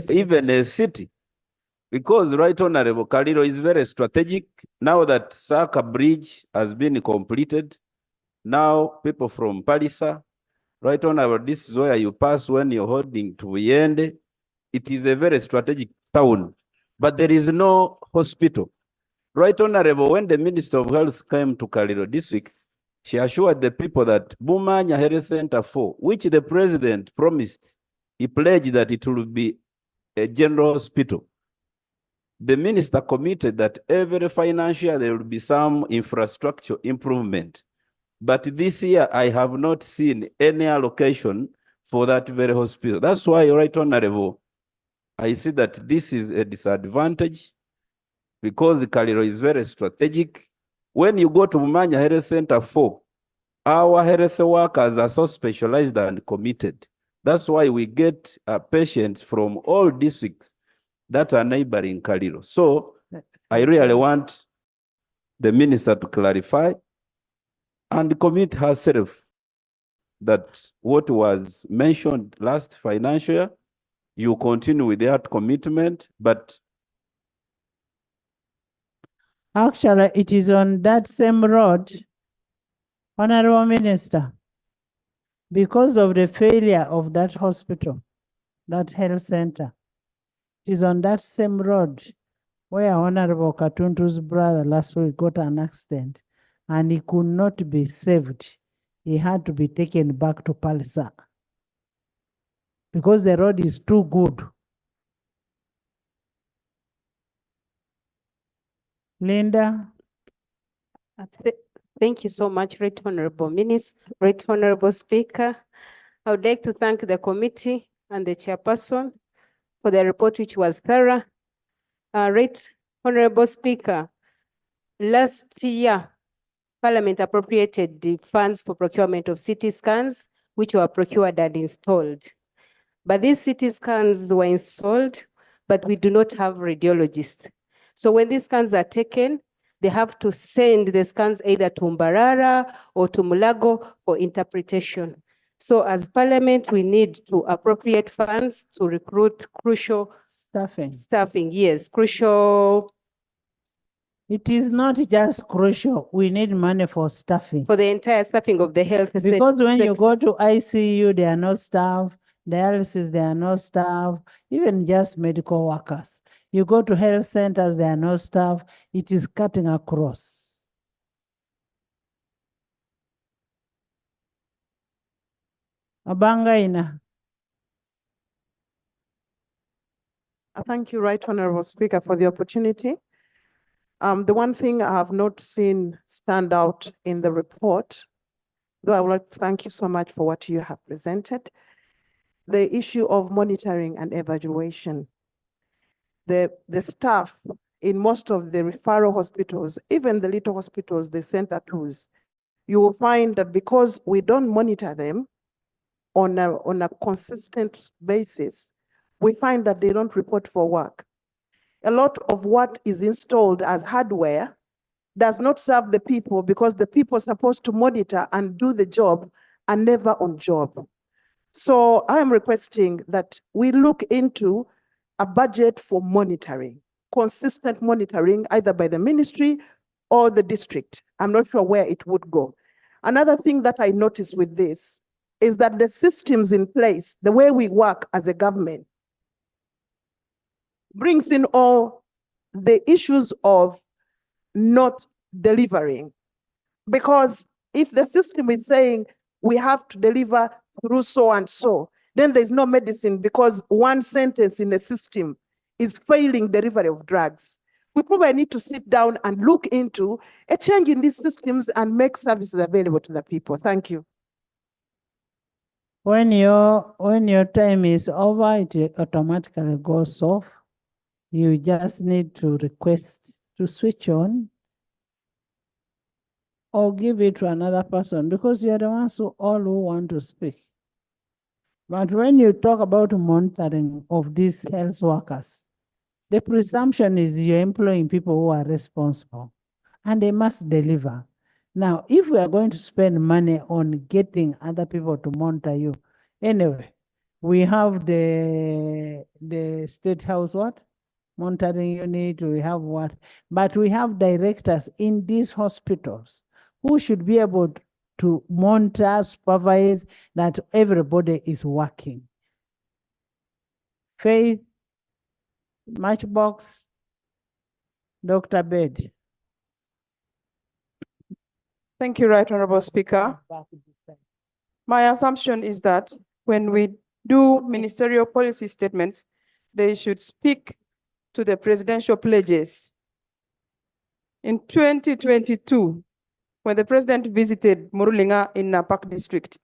S19: even a city. Because Right Honorable Kaliro is very strategic. Now that Saka Bridge has been completed, now people from Palisa, Right Honorable, this is where you pass when you're holding to Yende. It is a very strategic town, but there is no hospital. Right Honorable, when the Minister of Health came to Kaliro this week, she assured the people that Bumanya Health Center 4, which the President promised, he pledged that it will be a general hospital. The minister committed that every financial year there will be some infrastructure improvement. But this year, I have not seen any allocation for that very hospital. That's why, Right Honorable, I see that this is a disadvantage because the Kaliro is very strategic. When you go to Mumanya Health Center 4, our health workers are so specialized and committed. That's why we get patients from all districts that are neighboring Kaliro. So I really want the minister to clarify and commit herself that what was mentioned last financial year, you continue with that commitment, but
S2: Actually, it is on that same road, Honorable Minister, because of the failure of that hospital, that health center. It is on that same road where Honorable Katuntu's brother last week got an accident and he could not be saved. He had to be taken back to Palisa because the road is too good. Linda?
S20: Thank you so much, Right Honorable Minister, Right Honorable Speaker. I would like to thank the committee and the chairperson for the report, which was thorough. Right Honorable Speaker, last year, Parliament appropriated the funds for procurement of CT scans, which were procured and installed. But these CT scans were installed, but we do not have radiologists. So when these scans are taken, they have to send the scans either to Mbarara or to Mulago for interpretation. So as Parliament, we need to appropriate funds to recruit crucial staffing, yes, crucial.
S2: It is not just crucial. We need money for staffing.
S20: For the entire staffing of the health sector.
S2: Because when you go to ICU, there are no staff. Dialysis, there are no staff. Even just medical workers. You go to health centers, there are no staff. It is cutting across. Abangaina.
S21: Thank you, Right Honorable Speaker, for the opportunity. The one thing I have not seen stand out in the report, though I would like to thank you so much for what you have presented, the issue of monitoring and evaluation. The staff in most of the referral hospitals, even the little hospitals, the center twos, you will find that because we don't monitor them on a consistent basis, we find that they don't report for work. A lot of what is installed as hardware does not serve the people because the people supposed to monitor and do the job are never on job. So I am requesting that we look into a budget for monitoring, consistent monitoring, either by the ministry or the district. I'm not sure where it would go. Another thing that I noticed with this is that the systems in place, the way we work as a government, brings in all the issues of not delivering. Because if the system is saying we have to deliver through so and so, then there's no medicine because one sentence in the system is failing delivery of drugs. We probably need to sit down and look into a change in these systems and make services available to the people. Thank you.
S2: When your time is over, it automatically goes off. You just need to request to switch on or give it to another person because you are the ones who want to speak. But when you talk about monitoring of these health workers, the presumption is you're employing people who are responsible and they must deliver. Now, if we are going to spend money on getting other people to monitor you, anyway, we have the State House monitoring unit, we have but we have directors in these hospitals who should be able to monitor, supervise that everybody is working. Faith, Matchbox, Dr. Bed.
S18: Thank you, Right Honorable Speaker. My assumption is that when we do ministerial policy statements, they should speak to the presidential pledges. In 2022, when the president visited Murulinga in Napak district,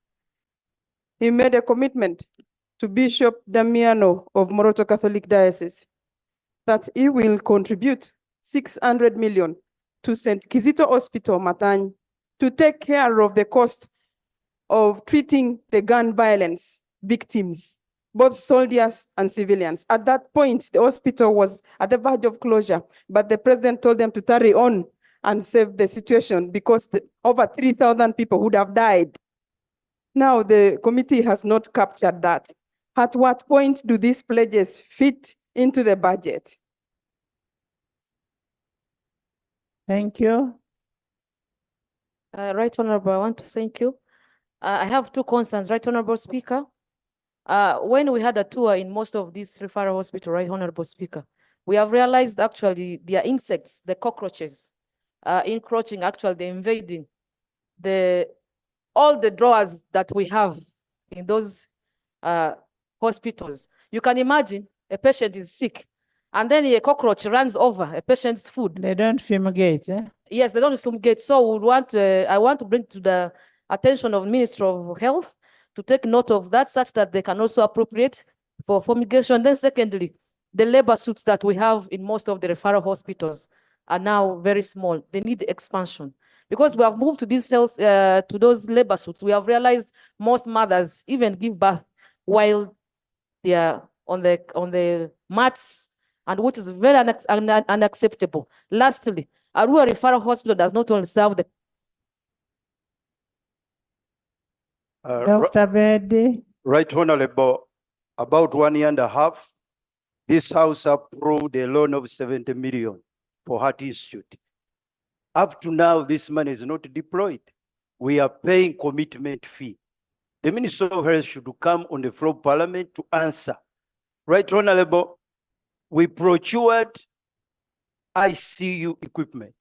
S18: he made a commitment to Bishop Damiano of Moroto Catholic Diocese that he will contribute 600 million to St. Kizito Hospital, Matany, to take care of the cost of treating the gun violence victims, both soldiers and civilians. At that point, the hospital was at the verge of closure, but the president told them to carry on and save the situation because over 3,000 people would have died. Now the committee has not captured that. At what point do these pledges fit into the budget?
S2: Thank you.
S1: Right Honorable, I want to thank you. I have two concerns, Right Honorable Speaker. When we had a tour in most of these referral hospitals, Right Honorable Speaker, we have realized actually there are insects, the cockroaches, encroaching, actually they're invading all the drawers that we have in those hospitals. You can imagine a patient is sick and then a cockroach runs over a patient's food.
S2: They don't fumigate, eh?
S1: Yes, they don't fumigate. So I want to bring to the attention of Minister of Health to take note of that such that they can also appropriate for fumigation. Then secondly, the labor suits that we have in most of the referral hospitals are now very small. They need expansion. Because we have moved to these health, to those labor suits, we have realized most mothers even give birth while they are on the mats, and which is very unacceptable. Lastly, a rural referral hospital does not only serve the
S2: Dr. Bedi.
S22: Right Honorable, about 1 year and a half, this House approved a loan of 70 million for Heart Institute. Up to now, this money is not deployed. We are paying commitment fee. The Minister of Health should come on the floor of Parliament to answer. Right Honorable, we procured ICU equipment.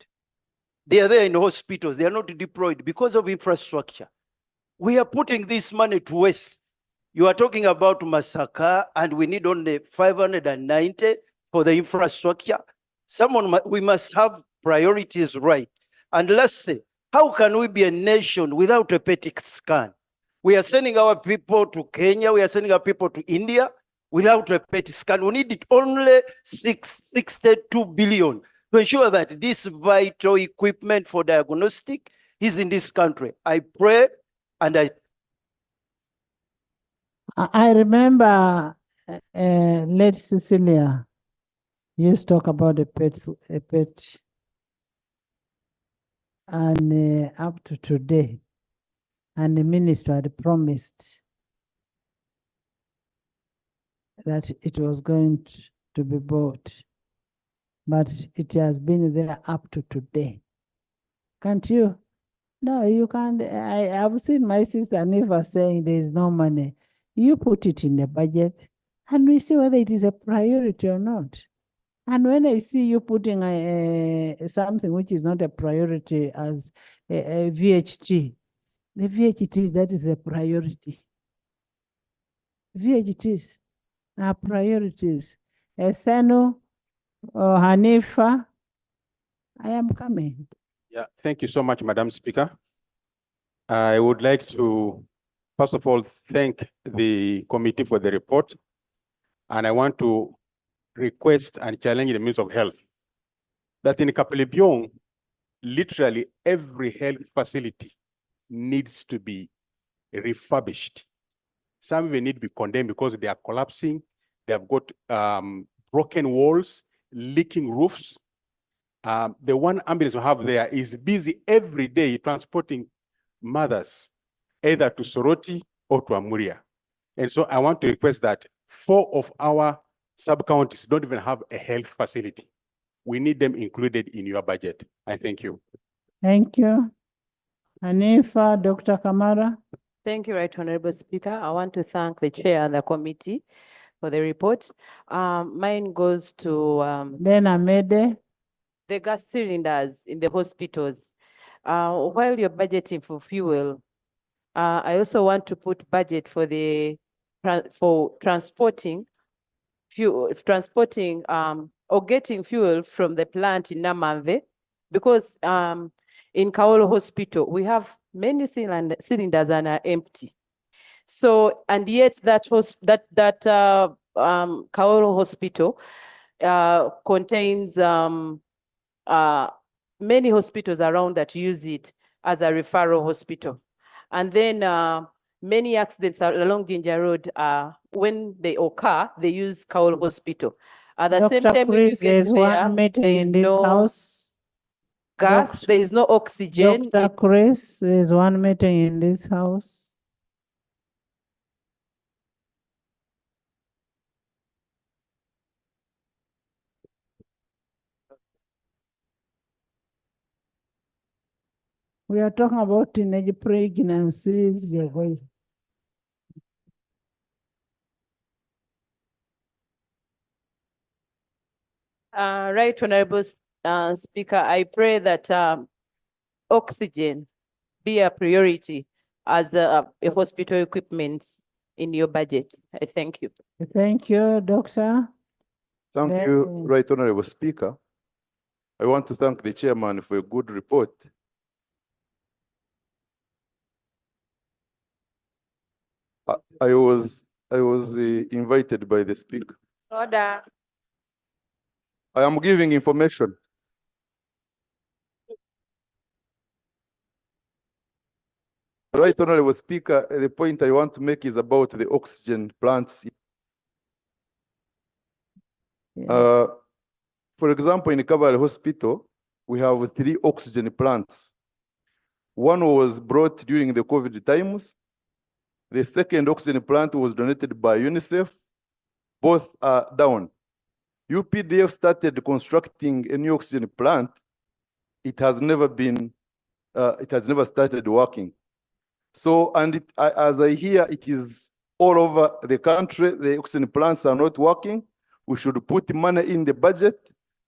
S22: They are there in hospitals. They are not deployed because of infrastructure. We are putting this money to waste. You are talking about Masaka, and we need only 590 for the infrastructure. We must have priorities right. And let's say, how can we be a nation without a PET scan? We are sending our people to Kenya, we are sending our people to India without a PET scan. We need only 62 billion to ensure that this vital equipment for diagnostic is in this country. I pray and
S2: I remember late Cecilia used to talk about a pet. and up to today. And the minister had promised that it was going to be bought, but it has been there up to today. Can't you? No, you can't. I've seen my sister never saying there is no money. You put it in the budget and we see whether it is a priority or not. And when I see you putting something which is not a priority as a VHT, the VHTs, that is a priority. VHTs are priorities. Seno or Hanifa, I am coming.
S3: Yeah, thank you so much, Madam Speaker. I would like to, first of all, thank the committee for the report. And I want to request and challenge the Minister of Health that in Kapelebyong, literally every health facility needs to be refurbished. Some even need to be condemned because they are collapsing. They have got broken walls, leaking roofs. The one ambulance we have there is busy every day transporting mothers, either to Soroti or to Amuria. And so I want to request that 4 of our sub-counties don't even have a health facility. We need them included in your budget. I thank you.
S2: Thank you. Hanifa, Dr. Kamara.
S4: Thank you, Right Honorable Speaker. I want to thank the chair and the committee for the report. Mine goes to
S2: Then Amede.
S4: the gas cylinders in the hospitals. While you're budgeting for fuel, I also want to put budget for the transporting fuel, or getting fuel from the plant in Namamve, because in Kaolo Hospital we have many cylinders and are empty. So, and yet that Kaolo Hospital contains many hospitals around that use it as a referral hospital. And then many accidents along Ginja Road, when they occur, they use Kaolo Hospital. At the same
S2: Dr.
S4: time,
S2: Chris,
S4: if you
S2: there's
S4: get there,
S2: one meeting
S4: there is
S2: in this
S4: no
S2: house.
S4: gas, there is no oxygen.
S2: Dr. Chris, there's one meeting in this house. We are talking about teenage pregnancies. You're going.
S4: Right, Honorable Speaker, I pray that oxygen be a priority as a hospital equipment in your budget. I thank you.
S2: Thank you, Doctor.
S15: Thank you, Right Honorable Speaker. I want to thank the chairman for a good report. I was invited by the speaker.
S4: Order.
S15: I am giving information. Right Honorable Speaker, the point I want to make is about the oxygen plants. For example, in Kabale Hospital, we have 3 oxygen plants. One was brought during the COVID times. The second oxygen plant was donated by UNICEF. Both are down. UPDF started constructing a new oxygen plant. It has never started working. So, and as I hear, it is all over the country, the oxygen plants are not working. We should put money in the budget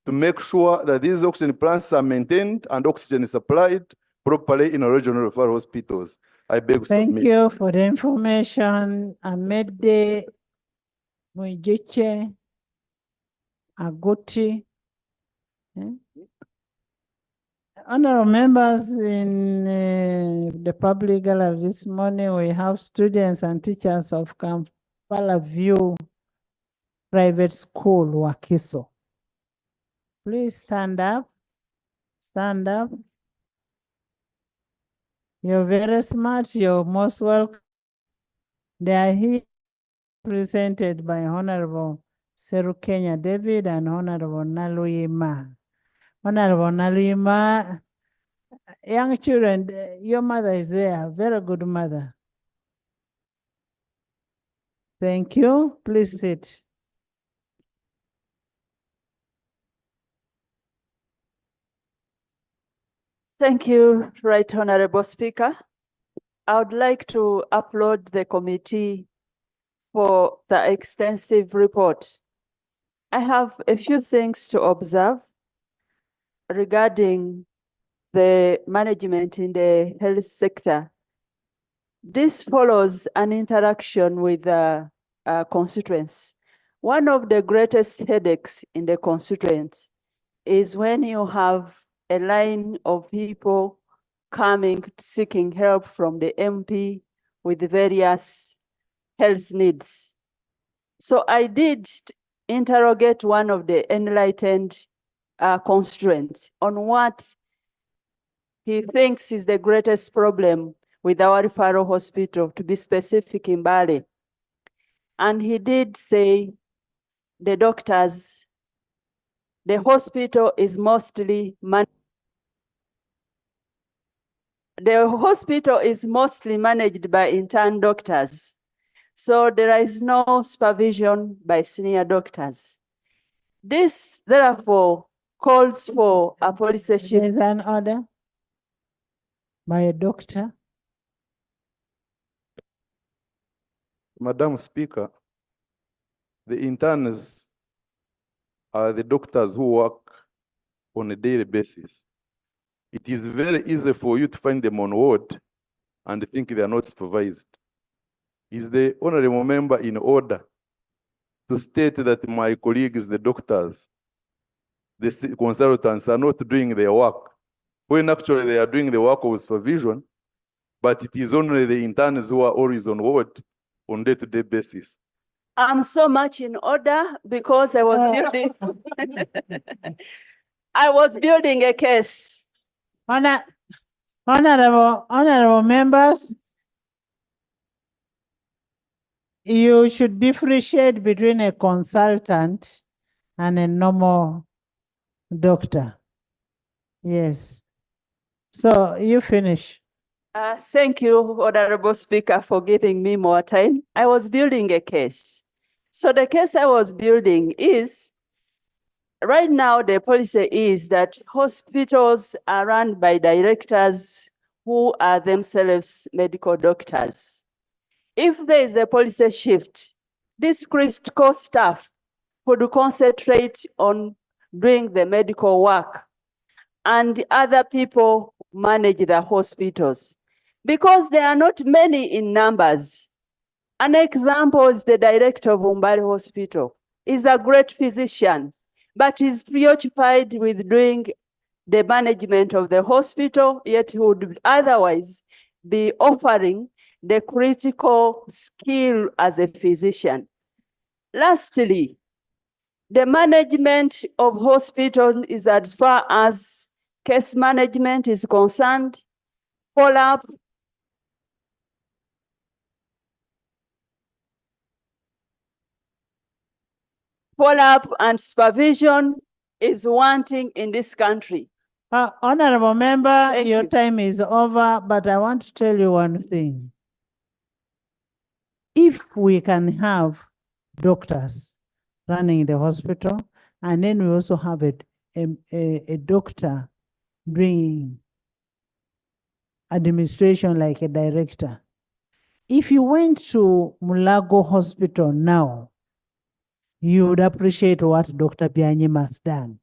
S15: to make sure that these oxygen plants are maintained and oxygen is supplied properly in our regional referral hospitals. I beg to
S2: Thank
S15: submit.
S2: you for the information. Amede Mwijeche Agoti. Honorable members, in the public gallery this morning, we have students and teachers of Kampala View Private School, Wakiso. Please stand up. Stand up. You're very smart. You're most welcome. They are here presented by Honorable Serukenya David and Honorable Naluyima. Honorable Naluyima, Young children, your mother is there, very good mother. Thank you. Please sit.
S5: Thank you, Right Honorable Speaker. I would like to applaud the committee for the extensive report. I have a few things to observe regarding the management in the health sector. This follows an interaction with the constituents. One of the greatest headaches in the constituents is when you have a line of people coming seeking help from the MP with various health needs. So I did interrogate one of the enlightened constituents on what he thinks is the greatest problem with our referral hospital, to be specific in Bali. And he did say the doctors, the hospital is mostly managed by intern doctors. So there is no supervision by senior doctors. This, therefore, calls for a policy shift.
S2: There's an order by a doctor.
S15: Madam Speaker, the interns are the doctors who work on a daily basis. It is very easy for you to find them on ward and think they are not supervised. Is the honorable member in order to state that my colleagues, the doctors, the consultants are not doing their work, when actually they are doing the work of supervision, but it is only the interns who are always on ward on day-to-day basis?
S5: I'm so much in order because I was building I was building a case.
S2: Honorable members, you should differentiate between a consultant and a normal doctor. Yes. So you finish.
S5: Thank you, Honorable Speaker, for giving me more time. I was building a case. So the case I was building is, right now the policy is that hospitals are run by directors who are themselves medical doctors. If there is a policy shift, this critical staff could concentrate on doing the medical work and other people manage the hospitals, because there are not many in numbers. An example is the director of Umbari Hospital. He's a great physician, but he's preoccupied with doing the management of the hospital, yet he would otherwise be offering the critical skill as a physician. Lastly, the management of hospitals is as far as case management is concerned, follow-up, and supervision is wanting in this country.
S2: Honorable member, your time is over, but I want to tell you one thing. If we can have doctors running the hospital, and then we also have a doctor doing administration like a director. If you went to Mulago Hospital now, you would appreciate what Dr. Byanyima has done.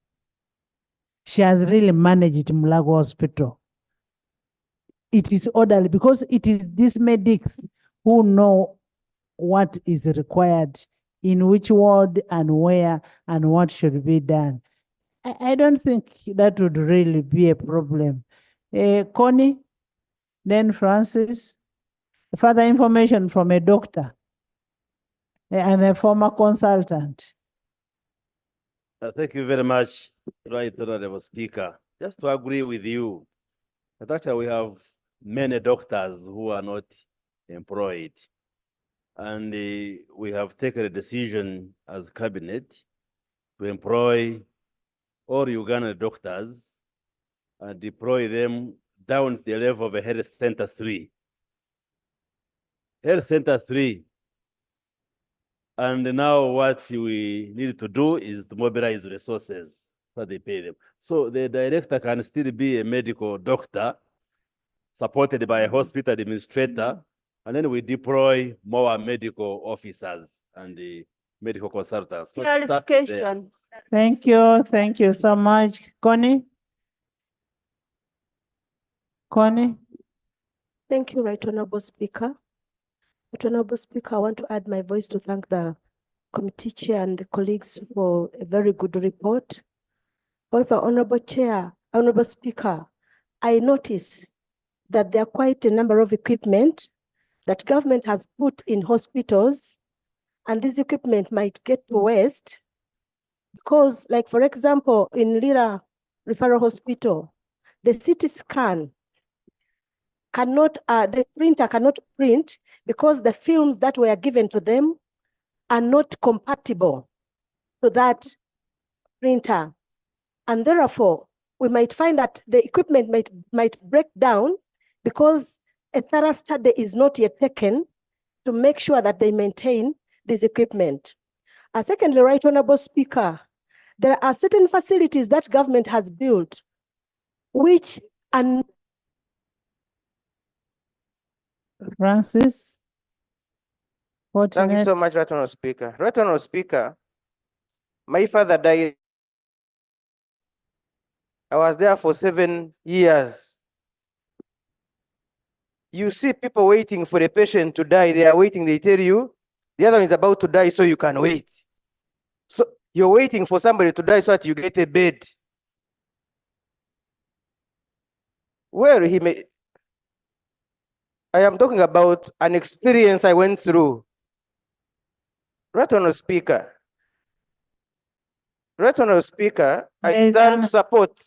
S2: She has really managed Mulago Hospital. It is orderly because it is these medics who know what is required in which ward and where and what should be done. I don't think that would really be a problem. Connie, then Francis, further information from a doctor and a former consultant.
S19: Thank you very much, Right Honorable Speaker. Just to agree with you, that actually we have many doctors who are not employed. And we have taken a decision as cabinet to employ all Uganda doctors and deploy them down to the level of a health center 3. Health center 3. And now what we need to do is to mobilize resources so they pay them. So the director can still be a medical doctor supported by a hospital administrator, and then we deploy more medical officers and the medical consultants. So start there.
S18: Clarification.
S2: Thank you so much. Connie? Connie?
S7: Thank you, Right Honorable Speaker. Right Honorable Speaker, I want to add my voice to thank the committee chair and the colleagues for a very good report. However, Honorable Speaker, I notice that there are quite a number of equipment that government has put in hospitals, and this equipment might get to waste because, like, for example, in Lira Referral Hospital, the CT scan cannot, the printer cannot print because the films that were given to them are not compatible to that printer. And therefore, we might find that the equipment might break down because a thorough study is not yet taken to make sure that they maintain this equipment. Secondly, Right Honorable Speaker, there are certain facilities that government has built which are
S2: Francis?
S8: Thank you so much, Right Honorable Speaker. Right Honorable Speaker, my father died. I was there for 7 years. You see people waiting for the patient to die. They are waiting, they tell you, the other one is about to die, so you can wait. So you're waiting for somebody to die so that you get a bed. Where he may, I am talking about an experience I went through. Right Honorable Speaker. Right Honorable Speaker, I stand to support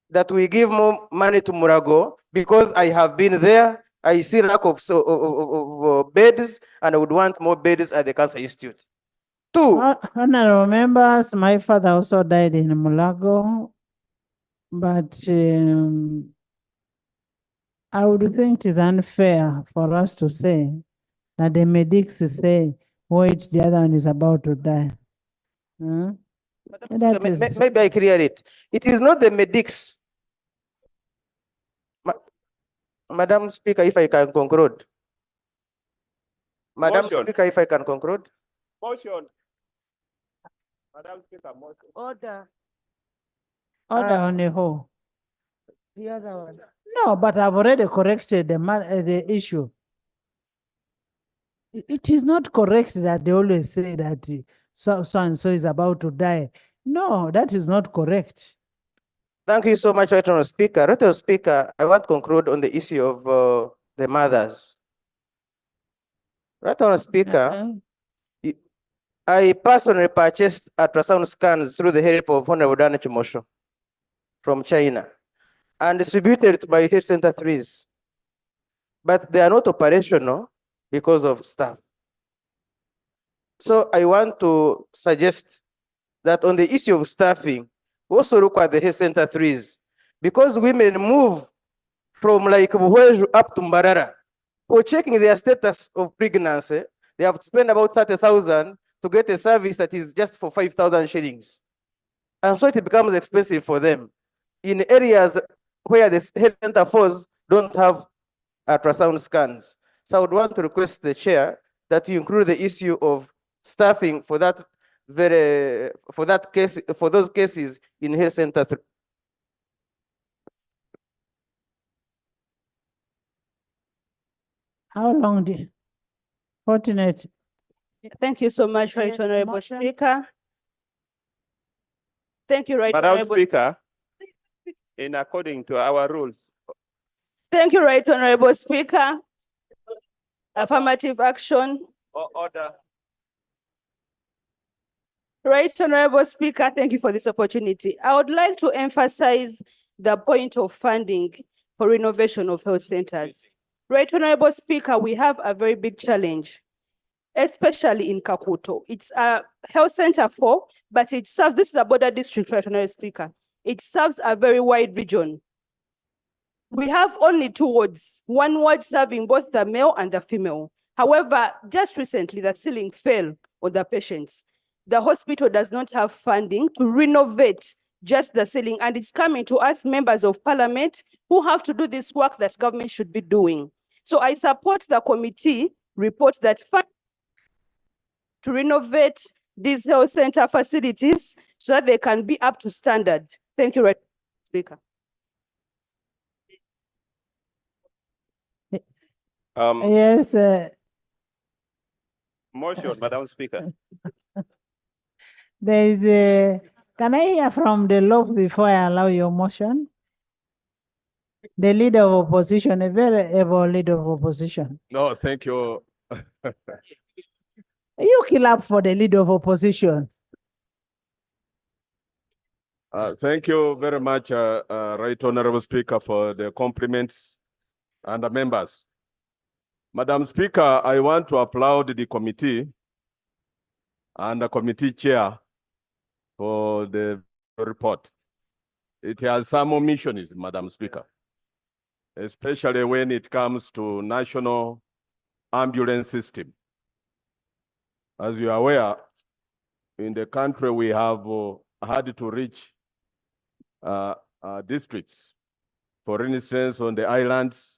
S8: that we give more money to Murago because I have been there. I see lack of beds, and I would want more beds at the Cancer Institute. Two.
S2: Honorable members, my father also died in Mulago, but I would think it is unfair for us to say that the medics say, wait, the other one is about to die.
S8: Maybe I clear it. It is not the medics. Madam Speaker, if I can conclude. Madam
S9: Motion.
S8: Speaker, if I can conclude.
S9: Motion. Madam Speaker, motion.
S18: Order.
S2: Order on the whole.
S18: The other one.
S2: No, but I've already corrected the issue. It is not correct that they always say that so and so is about to die. No, that is not correct.
S8: Thank you so much, Right Honorable Speaker. Right Honorable Speaker, I want to conclude on the issue of the mothers. Right Honorable Speaker, I personally purchased ultrasound scans through the help of Honorable Dana Chimosho from China and distributed to my health center 3s. But they are not operational because of staff. So I want to suggest that on the issue of staffing, we also look at the health center 3s because women move from like Buhweju up to Mbarara. For checking their status of pregnancy, they have to spend about 30,000 to get a service that is just for 5,000 shillings. And so it becomes expensive for them. In areas where the health center 4s don't have ultrasound scans. So I would want to request the chair that you include the issue of staffing for that for those cases in health center 3.
S2: How long did Fortunate?
S18: Thank you so much, Right Honorable Speaker. Thank you, Right
S9: Madam
S18: Honorable.
S9: Speaker, in according to our rules.
S18: Thank you, Right Honorable Speaker. Affirmative action.
S9: Order.
S18: Right Honorable Speaker, thank you for this opportunity. I would like to emphasize the point of funding for renovation of health centers. Right Honorable Speaker, we have a very big challenge, especially in Kakuto. It's a health center 4, but it serves, this is a border district, Right Honorable Speaker. It serves a very wide region. we have only 2 wards, 1 ward serving both the male and the female. However, just recently, the ceiling fell on the patients. The hospital does not have funding to renovate just the ceiling, and it's coming to us, members of parliament, who have to do this work that government should be doing. So I support the committee report that to renovate these health center facilities so that they can be up to standard. Thank you, Speaker.
S2: Yes,
S9: Motion, Madam Speaker.
S2: there is a, can I hear from the law before I allow your motion? The leader of opposition, a very able leader of opposition.
S10: No, thank you.
S2: You kill up for the leader of opposition.
S10: Thank you very much, Right Honorable Speaker, for the compliments and the members. Madam Speaker, I want to applaud the committee and the committee chair for the report. It has some omissions, Madam Speaker, especially when it comes to national ambulance system. As you are aware, in the country, we have had to reach districts, for instance, on the islands.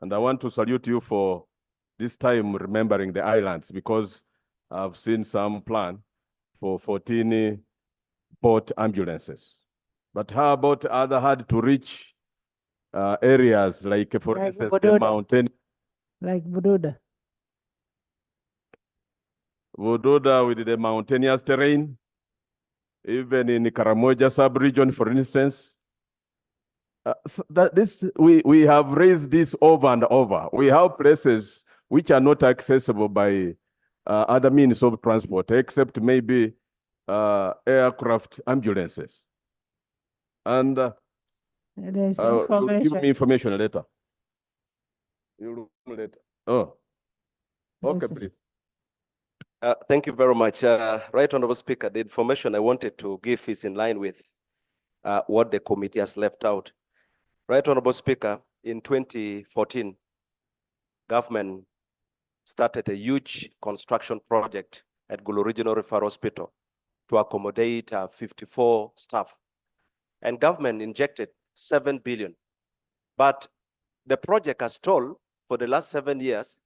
S10: And I want to salute you for this time remembering the islands, because I've seen some plan for 14 boat ambulances. But how about other hard to reach areas like, for instance, the mountain?
S2: Like Bududa.
S10: Bududa with the mountainous terrain, even in the Karamoja sub-region, for instance. So that we have raised this over and over. We have places which are not accessible by other means of transport, except maybe aircraft ambulances. And
S2: There's
S10: you'll give me
S2: information.
S10: information later. Later. Oh, okay,
S12: Yes.
S10: please.
S12: Thank you very much. Right Honorable Speaker, the information I wanted to give is in line with what the committee has left out. Right Honorable Speaker, in 2014, government started a huge construction project at Gulu Regional Referral Hospital to accommodate 54 staff. And government injected 7 billion. But the project has stalled for the last 7 years.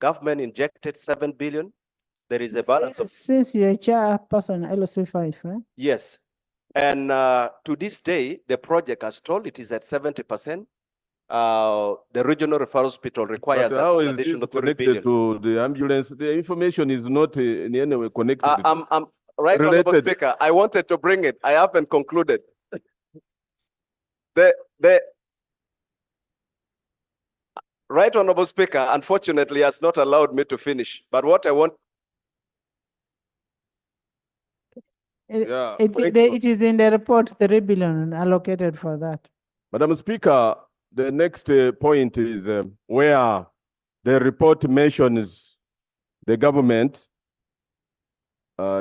S12: Government injected 7 billion. There is a balance of,
S2: Since you're a chairperson, LOC5, right?
S12: yes. And to this day, the project has stalled. It is at 70%. The regional referral hospital requires
S10: But how
S12: an
S10: is this
S12: additional 3
S10: connected
S12: billion.
S10: to the ambulance? The information is not in any way connected.
S12: I'm right, Honorable
S10: Related.
S12: Speaker. I wanted to bring it. I haven't concluded. Right Honorable Speaker, unfortunately, has not allowed me to finish. But what I want.
S10: Yeah,
S2: It is in the report, 3 billion allocated for that.
S10: Madam Speaker, the next point is where the report mentions the government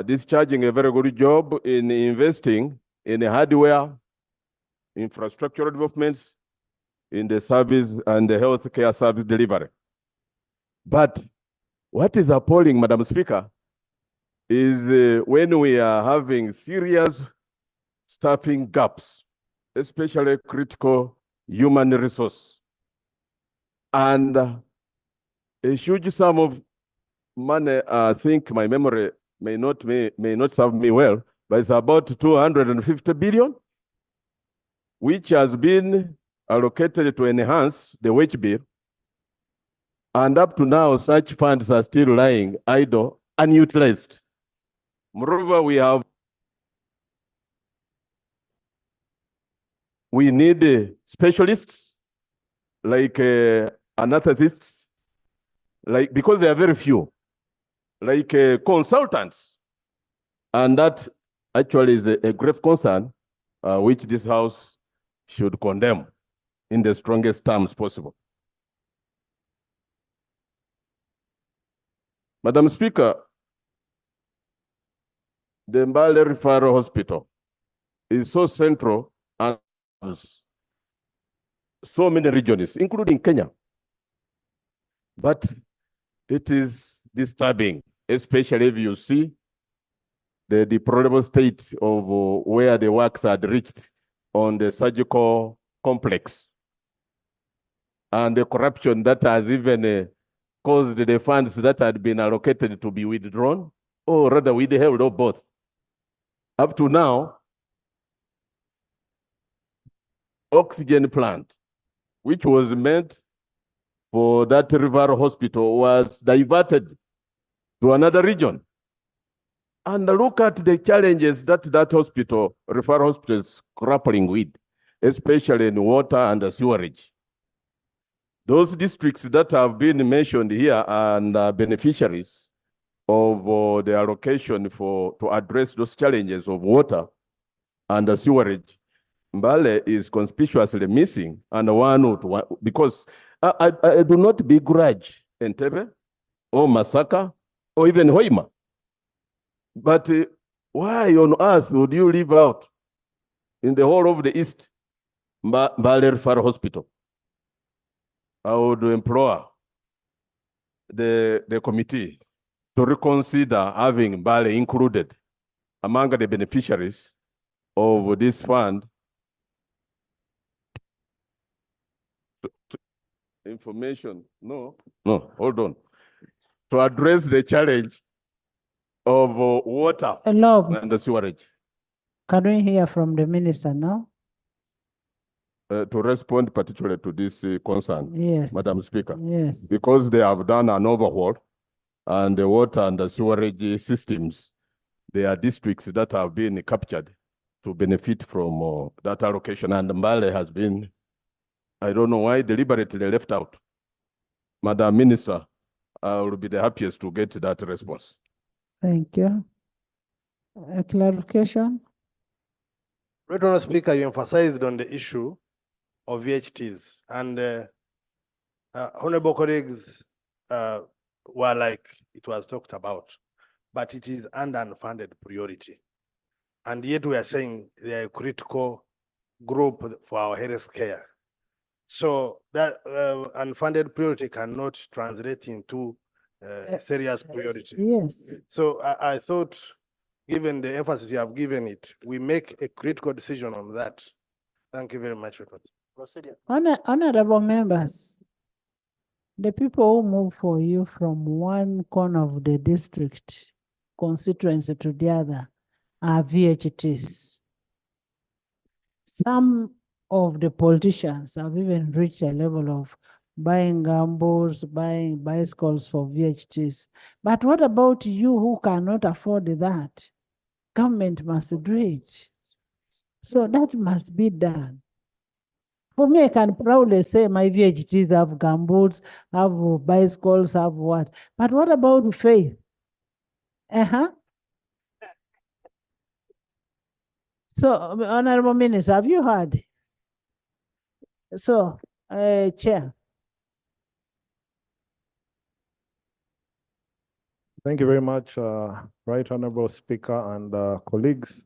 S10: discharging a very good job in investing in hardware, infrastructural developments, in the service and the healthcare service delivery. But what is appalling, Madam Speaker, is when we are having serious staffing gaps, especially critical human resource. And a huge sum of money, I think my memory may not serve me well, but it's about 250 billion, which has been allocated to enhance the wage bill. And up to now, such funds are still lying idle, unutilized. Moreover, we need specialists like anesthetists, because there are very few, like consultants. And that actually is a grave concern, which this House should condemn in the strongest terms possible. Madam Speaker, the Mbale Referral Hospital is so central and so many regions, including Kenya. But it is disturbing, especially if you see the deplorable state of where the works had reached on the surgical complex and the corruption that has even caused the funds that had been allocated to be withdrawn, or rather withheld, or both. Up to now, oxygen plant, which was meant for that river hospital, was diverted to another region. And look at the challenges that hospital, referral hospital, is grappling with, especially in water and sewerage. Those districts that have been mentioned here and beneficiaries of the allocation to address those challenges of water and sewerage, Mbale is conspicuously missing, and because I do not begrudge Entebbe or Masaka or even Hoima. But why on earth would you leave out in the whole of the East Mbale Referral Hospital? I would implore the committee to reconsider having Mbale included among the beneficiaries of this fund. Information, no, hold on. To address the challenge of water and the sewerage.
S2: Can we hear from the minister now?
S10: To respond particularly to this concern,
S2: Yes.
S10: Madam Speaker.
S2: Yes.
S10: Because they have done an overhaul and the water and the sewerage systems, there are districts that have been captured to benefit from that allocation, and Mbale has been, I don't know why, deliberately left out. Madam Minister, I will be the happiest to get that response.
S2: Thank you. A clarification?
S6: Right Honourable Speaker, you emphasized on the issue of VHTs, and honourable colleagues were like it was talked about, but it is an unfunded priority. And yet we are saying they are a critical group for our health care. So that unfunded priority cannot translate into serious priority.
S2: Yes.
S6: So I thought, given the emphasis you have given it, we make a critical decision on that. Thank you very much.
S2: Honorable members, the people who move for you from one corner of the district constituency to the other are VHTs. Some of the politicians have even reached a level of buying gambles, buying bicycles for VHTs. But what about you who cannot afford that? Government must do it. So that must be done. For me, I can proudly say my VHTs have gambles, have bicycles, have what. But what about faith? So, Honorable Minister, have you heard? So, Chair.
S11: Thank you very much, Right Honorable Speaker and colleagues.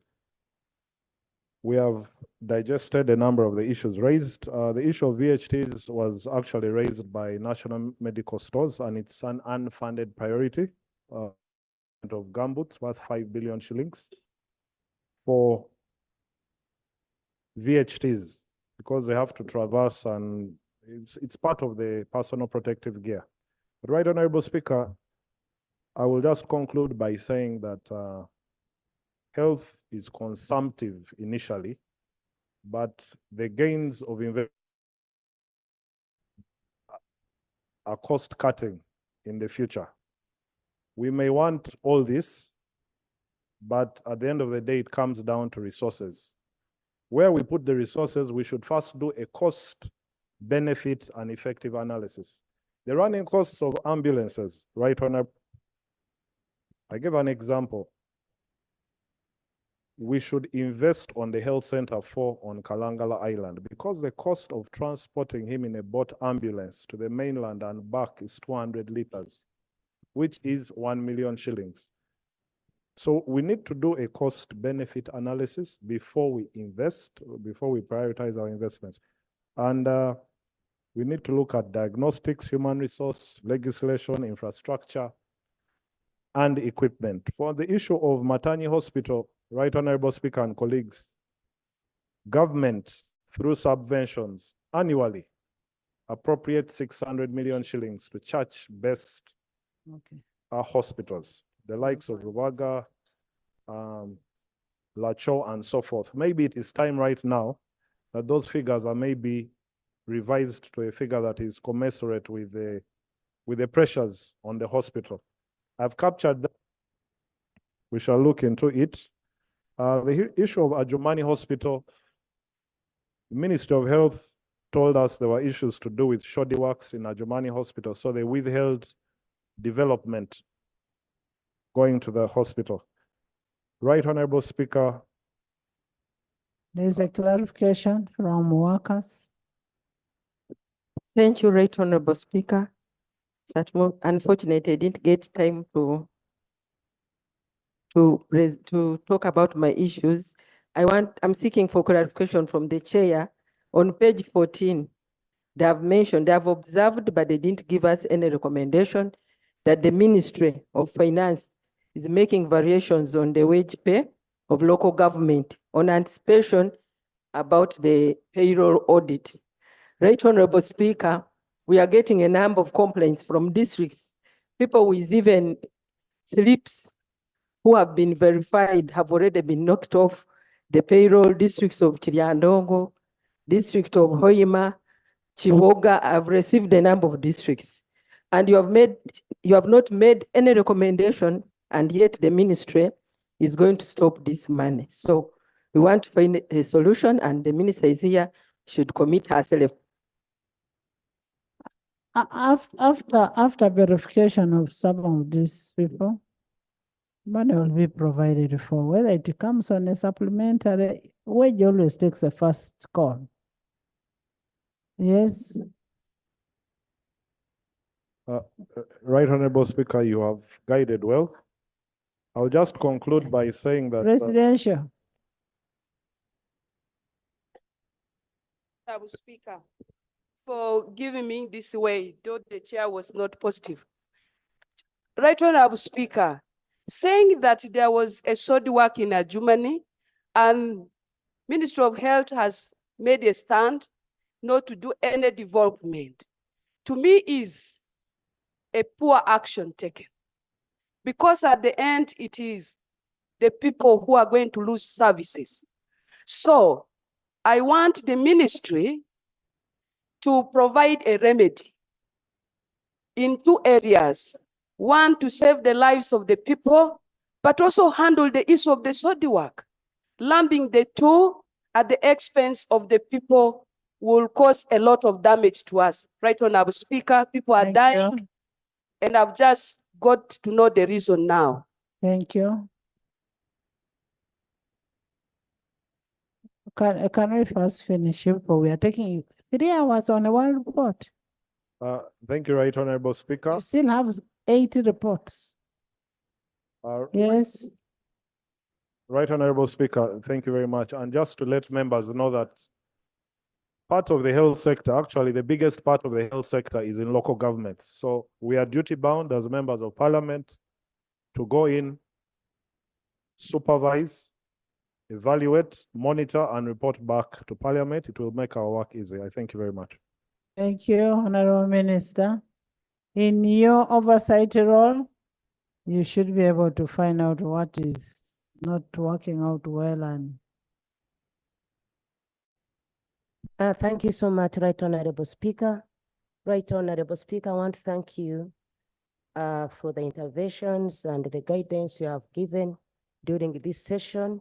S11: We have digested a number of the issues raised. The issue of VHTs was actually raised by National Medical Stores, and it's an unfunded priority of gumboots worth 5 billion shillings for VHTs, because they have to traverse, and it's part of the personal protective gear. But Right Honorable Speaker, I will just conclude by saying that health is consumptive initially, but the gains of investment are cost cutting in the future. We may want all this, but at the end of the day, it comes down to resources. Where we put the resources, we should first do a cost, benefit, and effective analysis. The running costs of ambulances, Right Honorable, I give an example. We should invest on the health center on Kalangala Island, because the cost of transporting him in a boat ambulance to the mainland and back is 200 liters, which is 1 million shillings. So we need to do a cost benefit analysis before we invest, before we prioritize our investments. And we need to look at diagnostics, human resource, legislation, infrastructure, and equipment. For the issue of Matanyi Hospital, Right Honorable Speaker and colleagues, government through subventions annually appropriate 600 million shillings to church-based hospitals, the likes of Ruwaga, Lacho, and so forth. Maybe it is time right now that those figures are maybe revised to a figure that is commensurate with the pressures on the hospital. I've captured that. We shall look into it. The issue of Adjumani Hospital, the Ministry of Health told us there were issues to do with shoddy works in Adjumani Hospital, so they withheld development going to the hospital. Right Honorable Speaker.
S2: There's a clarification from workers.
S13: Thank you, Right Honorable Speaker. Unfortunately, I didn't get time to talk about my issues. I'm seeking for clarification from the chair. On page 14, they have observed, but they didn't give us any recommendation that the Ministry of Finance is making variations on the wage pay of local government on anticipation about the payroll audit. Right Honorable Speaker, we are getting a number of complaints from districts. People with even slips who have been verified have already been knocked off the payroll. Districts of Chiriandongo, district of Hoima, Chivoga have received a number of districts. And you have not made any recommendation, and yet the ministry is going to stop this money. So we want to find a solution, and the minister is here, should commit herself.
S2: After verification of some of these people, money will be provided for. Whether it comes on a supplementary, wage always takes a first call. Yes.
S11: Right Honorable Speaker, you have guided well. I'll just conclude by saying that
S2: Presidential.
S18: Honorable Speaker, for giving me this way, though the chair was not positive. Right Honorable Speaker, saying that there was a shoddy work in Adjumani and Ministry of Health has made a stand not to do any development, to me is a poor action taken. Because at the end, it is the people who are going to lose services. So I want the ministry to provide a remedy in two areas. One, to save the lives of the people, but also handle the issue of the shoddy work. Lumping the two at the expense of the people will cause a lot of damage to us. Right Honorable Speaker, people are dying, and I've just got to know the reason now.
S2: Thank you. Can we first finish it? We are taking 3 hours on a one report.
S11: thank you, Right Honorable Speaker.
S2: We still have 80 reports. Yes.
S11: Right Honorable Speaker, thank you very much. And just to let members know that part of the health sector, actually the biggest part of the health sector is in local governments. So we are duty bound as members of parliament to go in, supervise, evaluate, monitor, and report back to parliament. It will make our work easy. I thank you very much.
S2: Thank you, Honorable Minister. In your oversight role, you should be able to find out what is not working out well and
S14: Thank you so much, Right Honorable Speaker. Right Honorable Speaker, I want to thank you for the interventions and the guidance you have given during this session,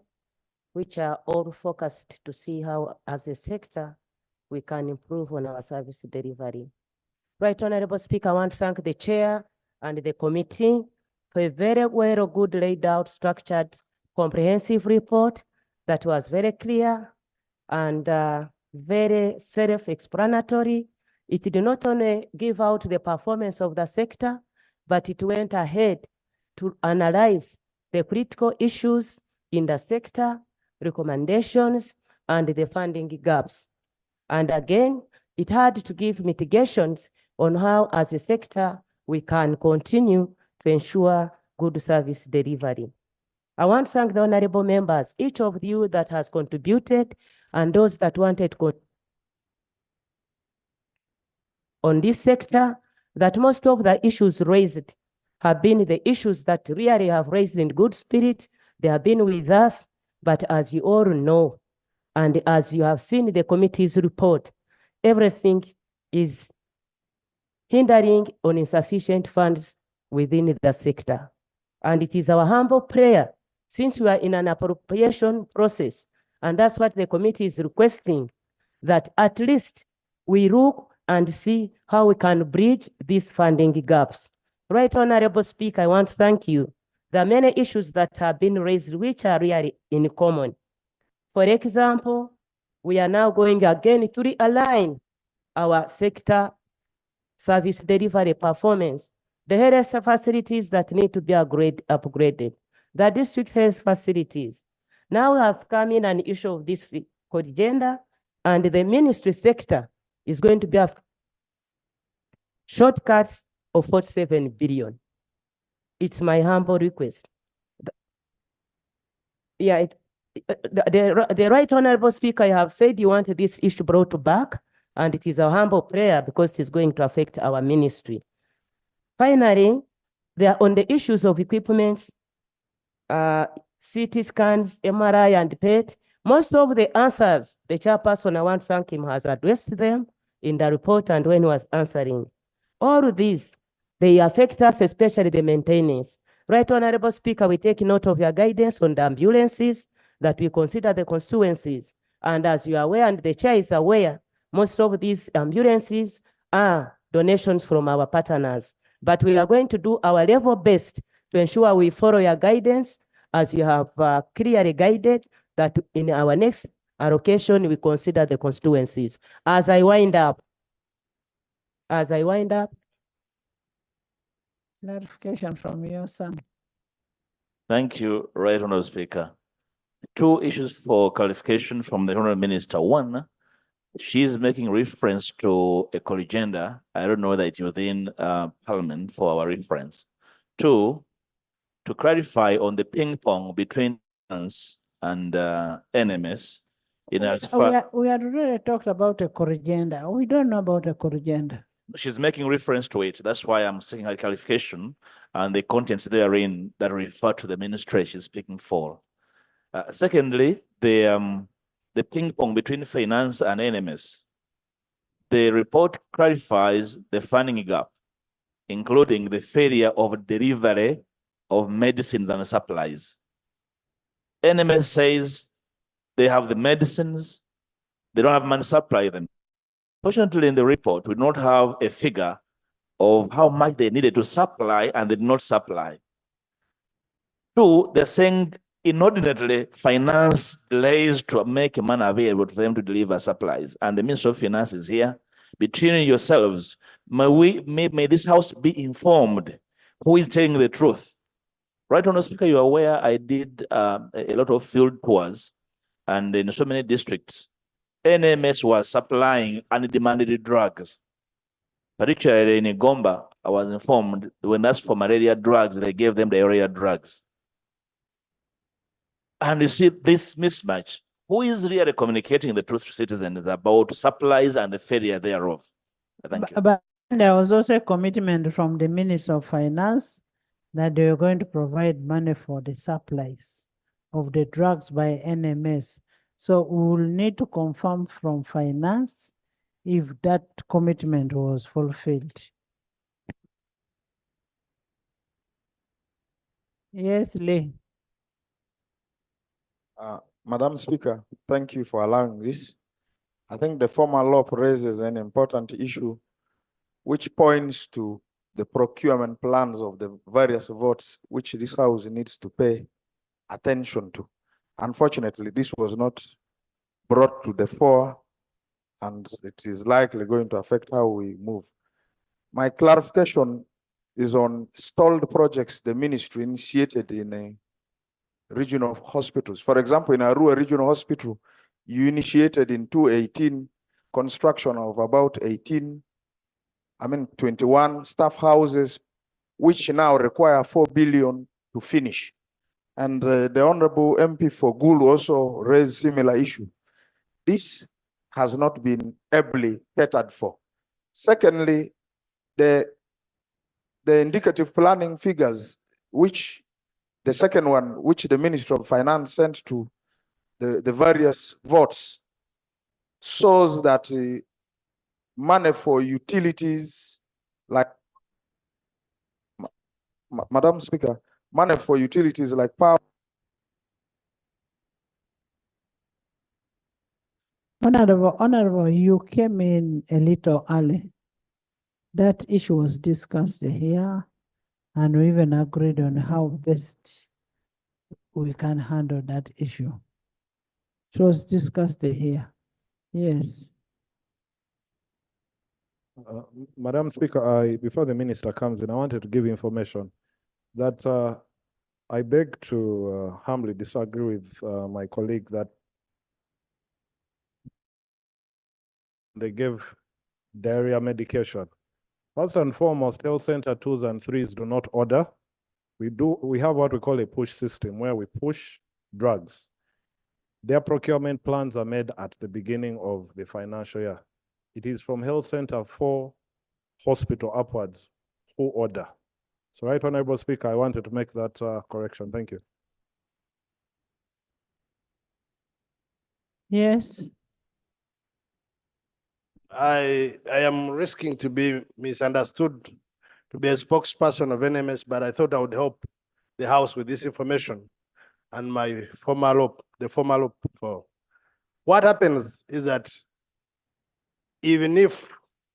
S14: which are all focused to see how, as a sector, we can improve on our service delivery. Right Honorable Speaker, I want to thank the chair and the committee for a very well, good laid out, structured, comprehensive report that was very clear and very self-explanatory. It did not only give out the performance of the sector, but it went ahead to analyze the critical issues in the sector, recommendations, and the funding gaps. And again, it had to give mitigations on how, as a sector, we can continue to ensure good service delivery. I want to thank the honorable members, each of you that has contributed and those that wanted on this sector, that most of the issues raised have been the issues that really have raised in good spirit. They have been with us, but as you all know, and as you have seen the committee's report, everything is hindering on insufficient funds within the sector. And it is our humble prayer, since we are in an appropriation process, and that's what the committee is requesting, that at least we look and see how we can bridge these funding gaps. Right, Honorable Speaker, I want to thank you. There are many issues that have been raised which are really in common. For example, we are now going again to realign our sector service delivery performance. The health facilities that need to be upgraded. The district health facilities. Now we have come in an issue of this code gender, and the ministry sector is going to be a shortcuts of 47 billion. It's my humble request. Yeah, the right honorable speaker, you have said you want this issue brought back, and it is a humble prayer because it is going to affect our ministry. Finally, they are on the issues of equipment, CT scans, MRI, and PET. Most of the answers, the chairperson, I want to thank him, has addressed them in the report and when he was answering. All of these, they affect us, especially the maintenance. Right, Honorable Speaker, we take note of your guidance on the ambulances, that we consider the constituencies. And as you are aware, and the chair is aware, most of these ambulances are donations from our partners. But we are going to do our level best to ensure we follow your guidance, as you have clearly guided that in our next allocation, we consider the constituencies. As I wind up,
S2: Clarification from your son.
S16: Thank you, Right Honourable Speaker. Two issues for clarification from the Honourable Minister. One, she's making reference to a agenda. I don't know whether it's within Parliament for our reference. Two, to clarify on the ping pong between us and NMS. In as far
S2: We had already talked about a corrigenda. We don't know about a corrigenda.
S16: she's making reference to it. That's why I'm seeking a clarification and the contents therein that refer to the ministry she's speaking for. Secondly, the ping pong between finance and NMS. The report clarifies the funding gap, including the failure of delivery of medicines and supplies. NMS says they have the medicines, they don't have money to supply them. Fortunately, in the report, we do not have a figure of how much they needed to supply and they did not supply. Two, they're saying inordinately finance delays to make money available for them to deliver supplies. And the Minister of Finance is here. Between yourselves, may this House be informed who is telling the truth. Right, Honourable Speaker, you are aware I did a lot of field tours, and in so many districts, NMS was supplying undemanded drugs. Particularly in Igomba, I was informed when that's for malaria drugs, they gave them diarrhea drugs. And you see this mismatch. Who is really communicating the truth to citizens about supplies and the failure thereof? Thank you.
S2: But there was also a commitment from the Minister of Finance that they were going to provide money for the supplies of the drugs by NMS. So we will need to confirm from Finance if that commitment was fulfilled. Yes, Lee.
S15: Madam Speaker, thank you for allowing this. I think the former law raises an important issue which points to the procurement plans of the various votes which this House needs to pay attention to. Unfortunately, this was not brought to the fore, and it is likely going to affect how we move. My clarification is on stalled projects the ministry initiated in a regional hospitals. For example, in Arua Regional Hospital, you initiated in 2018
S17: construction of about 21 staff houses, which now require 4 billion to finish. And the Honorable MP for Gulu also raised similar issue. This has not been ably catered for. Secondly, the indicative planning figures, which the second one, which the Minister of Finance sent to the various votes, shows that money for utilities, like, Madam Speaker, money for utilities like power.
S2: Honorable, you came in a little early. That issue was discussed here, and we even agreed on how best we can handle that issue. It was discussed here. Yes.
S11: Madam Speaker, before the minister comes in, I wanted to give information that I beg to humbly disagree with my colleague that they gave diarrhea medication. First and foremost, health center 2s and 3s do not order. We have what we call a push system where we push drugs. Their procurement plans are made at the beginning of the financial year. It is from health center 4 hospital upwards who order. So, Right Honorable Speaker, I wanted to make that correction. Thank you.
S2: Yes.
S6: I am risking to be misunderstood to be a spokesperson of NMS, but I thought I would help the House with this information and my the formal for what happens is that even if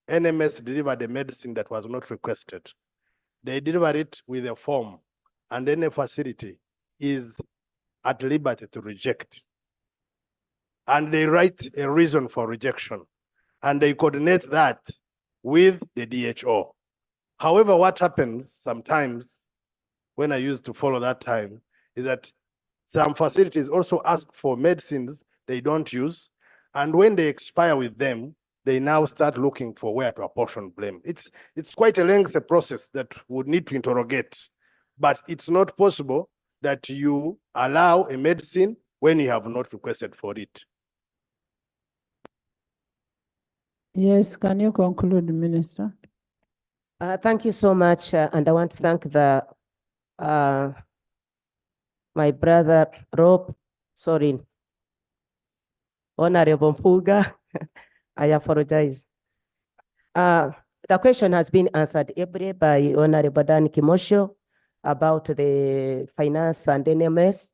S6: NMS delivered a medicine that was not requested, they deliver it with a form, and any facility is at liberty to reject. And they write a reason for rejection, and they coordinate that with the DHO. However, what happens sometimes when I used to follow that time is that some facilities also ask for medicines they don't use, and when they expire with them, they now start looking for where to apportion blame. It's quite a lengthy process that would need to interrogate, but it's not possible that you allow a medicine when you have not requested for it.
S2: Yes, can you conclude, Minister?
S14: Thank you so much, and I want to thank my brother Rob, Honorable Mpuga. I apologize. The question has been answered ably by Honorable Dan Kimosho about the finance and NMS.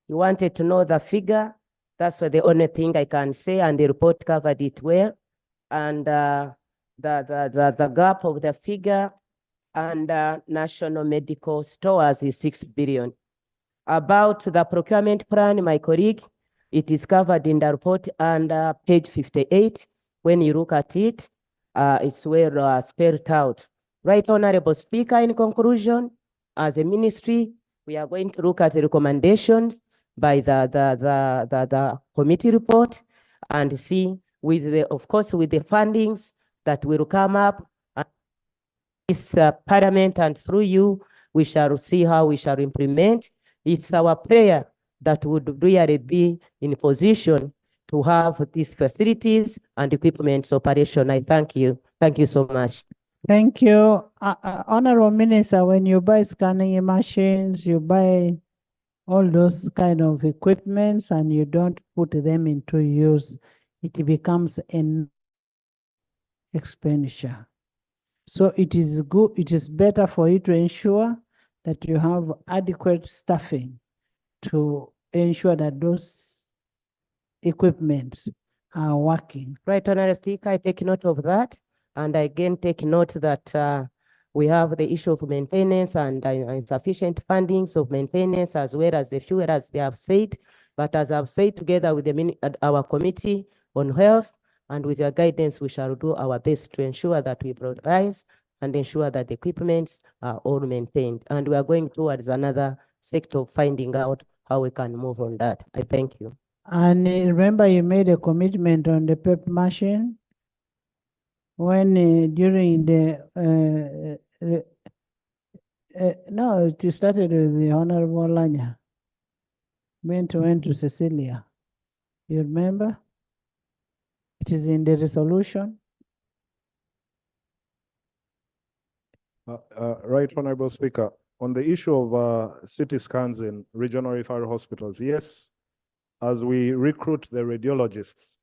S14: You wanted to know the figure. That's the only thing I can say, and the report covered it well. And the gap of the figure and national medical stores is 6 billion. About the procurement plan, my colleague, it is covered in the report under page 58. When you look at it, it's well spelled out. Right, Honorable Speaker, in conclusion, as a ministry, we are going to look at the recommendations by the committee report and see with the, of course, with the fundings that will come up this parliament, and through you, we shall see how we shall implement. It's our prayer that would really be in position to have these facilities and equipment operation. I thank you. Thank you so much.
S2: Thank you. Honorable Minister, when you buy scanning machines, you buy all those kind of equipments and you don't put them into use, it becomes an expenditure. So it is good, it is better for you to ensure that you have adequate staffing to ensure that those equipments are working.
S14: Right, Honorable Speaker, I take note of that. And I again take note that we have the issue of maintenance and insufficient fundings of maintenance, as well as the fuel, as they have said. But as I've said, together with our committee on health and with your guidance, we shall do our best to ensure that we prioritize and ensure that the equipments are all maintained. And we are going towards another sector of finding out how we can move on that. I thank you.
S2: And remember, you made a commitment on the PEP machine. when during no, it started with the Honorable Lanya. Went to Cecilia. You remember? It is in the resolution.
S11: Right, Honorable Speaker, on the issue of CT scans in regional referral hospitals, yes, as we recruit the radiologists,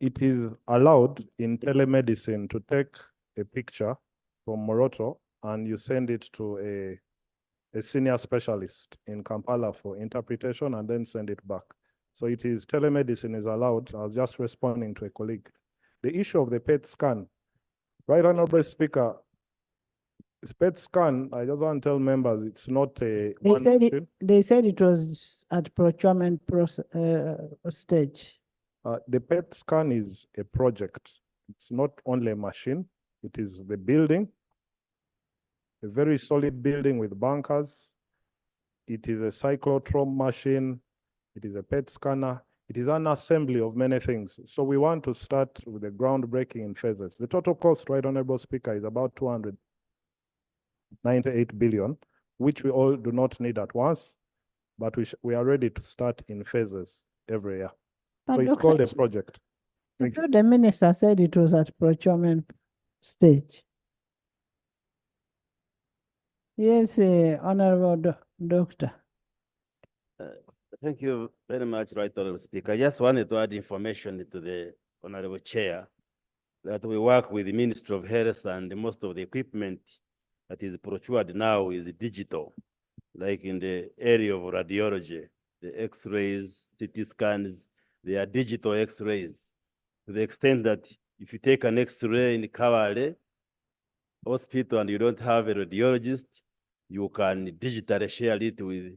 S11: it is allowed in telemedicine to take a picture from Moroto and you send it to a senior specialist in Kampala for interpretation and then send it back. So it is, telemedicine is allowed. I was just responding to a colleague. The issue of the PET scan, right, Honorable Speaker, PET scan, I just want to tell members, it's not a
S2: They said it was at procurement process, stage.
S11: The PET scan is a project. It's not only a machine, it is the building, a very solid building with bunkers. It is a cyclotron machine. It is a PET scanner. It is an assembly of many things. So we want to start with the groundbreaking in phases. The total cost, right, Honorable Speaker, is about 298 billion, which we all do not need at once, but we are ready to start in phases every year. So it's called a project. Thank you.
S2: The minister said it was at procurement stage. Yes, Honorable Doctor.
S20: Thank you very much, Right Honorable Speaker. I just wanted to add information to the Honorable Chair that we work with the Ministry of Health and most of the equipment that is procured now is digital, like in the area of radiology, the X-rays, CT scans, they are digital X-rays to the extent that if you take an X-ray in Kawale hospital and you don't have a radiologist, you can digitally share it with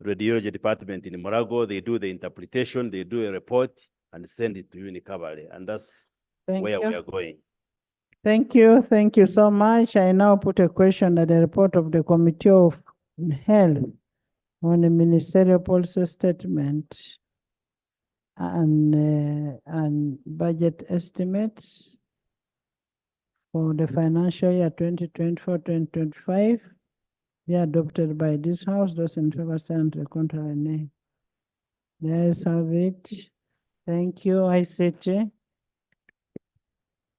S20: radiology department in Morago. They do the interpretation, they do a report and send it to you in Kawale. And that's where we are going.
S2: Thank you so much. I now put a question at the report of the Committee of Health on the ministerial policy statement and budget estimates for the financial year 2024-2025. Be adopted by this House. Those in favor say and contrary nay. The ayes have it. Thank you, ICT.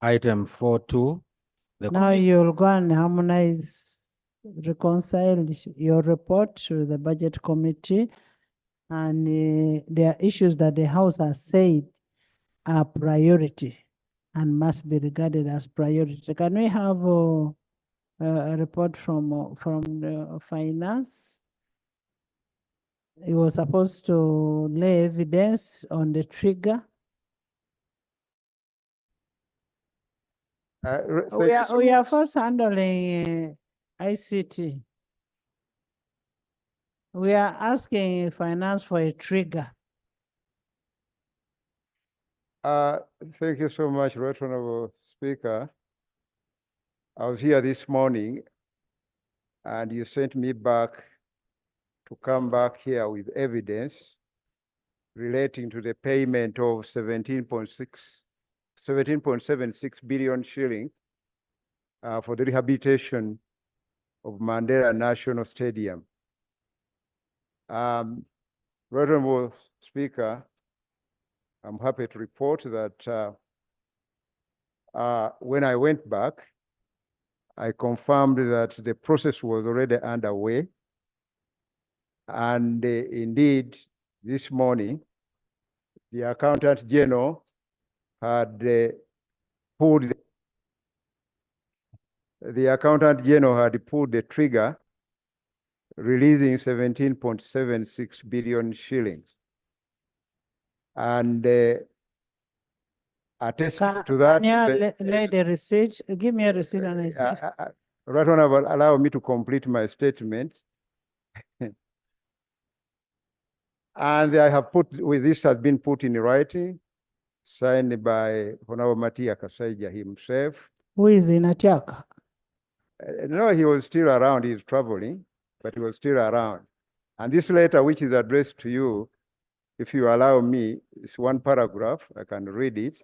S21: Item 4.2.
S2: Now you'll go and harmonize, reconcile your report to the budget committee, and there are issues that the House has said are priority and must be regarded as priority. Can we have a report from the finance? It was supposed to lay evidence on the trigger. We are first handling ICT. We are asking finance for a trigger.
S17: Thank you so much, Right Honorable Speaker. I was here this morning and you sent me back to come back here with evidence relating to the payment of 17.76 billion shillings for the rehabilitation of Mandela National Stadium. Right Honorable Speaker, I'm happy to report that when I went back, I confirmed that the process was already underway. And indeed, this morning, the Accountant General had pulled the trigger, releasing 17.76 billion shillings. And attesting to that,
S2: lay the receipt. Give me a receipt and I see.
S17: Right Honorable, allow me to complete my statement. And I have this has been put in writing, signed by Honorable Matia Kasaija himself.
S2: Who is in attack?
S17: No, he was still around. He's traveling, but he was still around. And this letter, which is addressed to you, if you allow me, it's one paragraph. I can read it.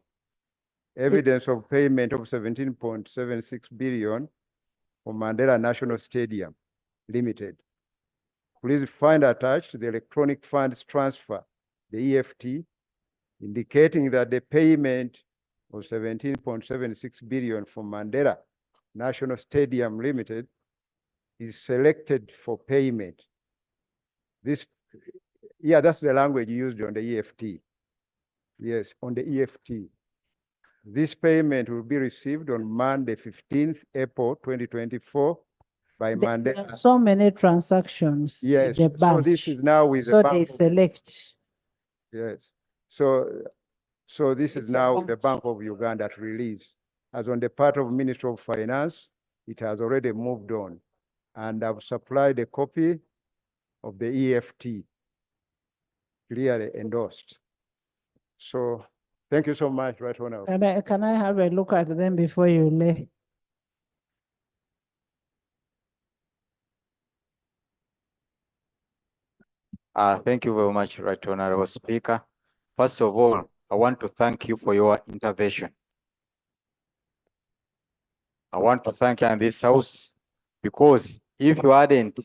S1: evidence of payment of 17.76 billion for Mandela National Stadium Limited. Please find attached the electronic funds transfer, the EFT, indicating that the payment of 17.76 billion for Mandela National Stadium Limited is selected for payment. That's the language used on the EFT. Yes, on the EFT. This payment will be received on Monday, 15th April 2024 by
S2: There
S1: Mandela.
S2: are so many transactions. in
S1: Yes,
S2: the
S1: so
S2: batch.
S1: this is now with
S2: So
S1: the
S2: they
S1: Bank.
S2: select.
S1: Yes, so this is now the Bank of Uganda release. As on the part of Ministry of Finance, it has already moved on. And I've supplied a copy of the EFT, clearly endorsed. So thank you so much, Right Honorable.
S2: Can I have a look at them before you lay?
S21: Thank you very much, Right Honorable Speaker. First of all, I want to thank you for your intervention. I want to thank you in this house because if you hadn't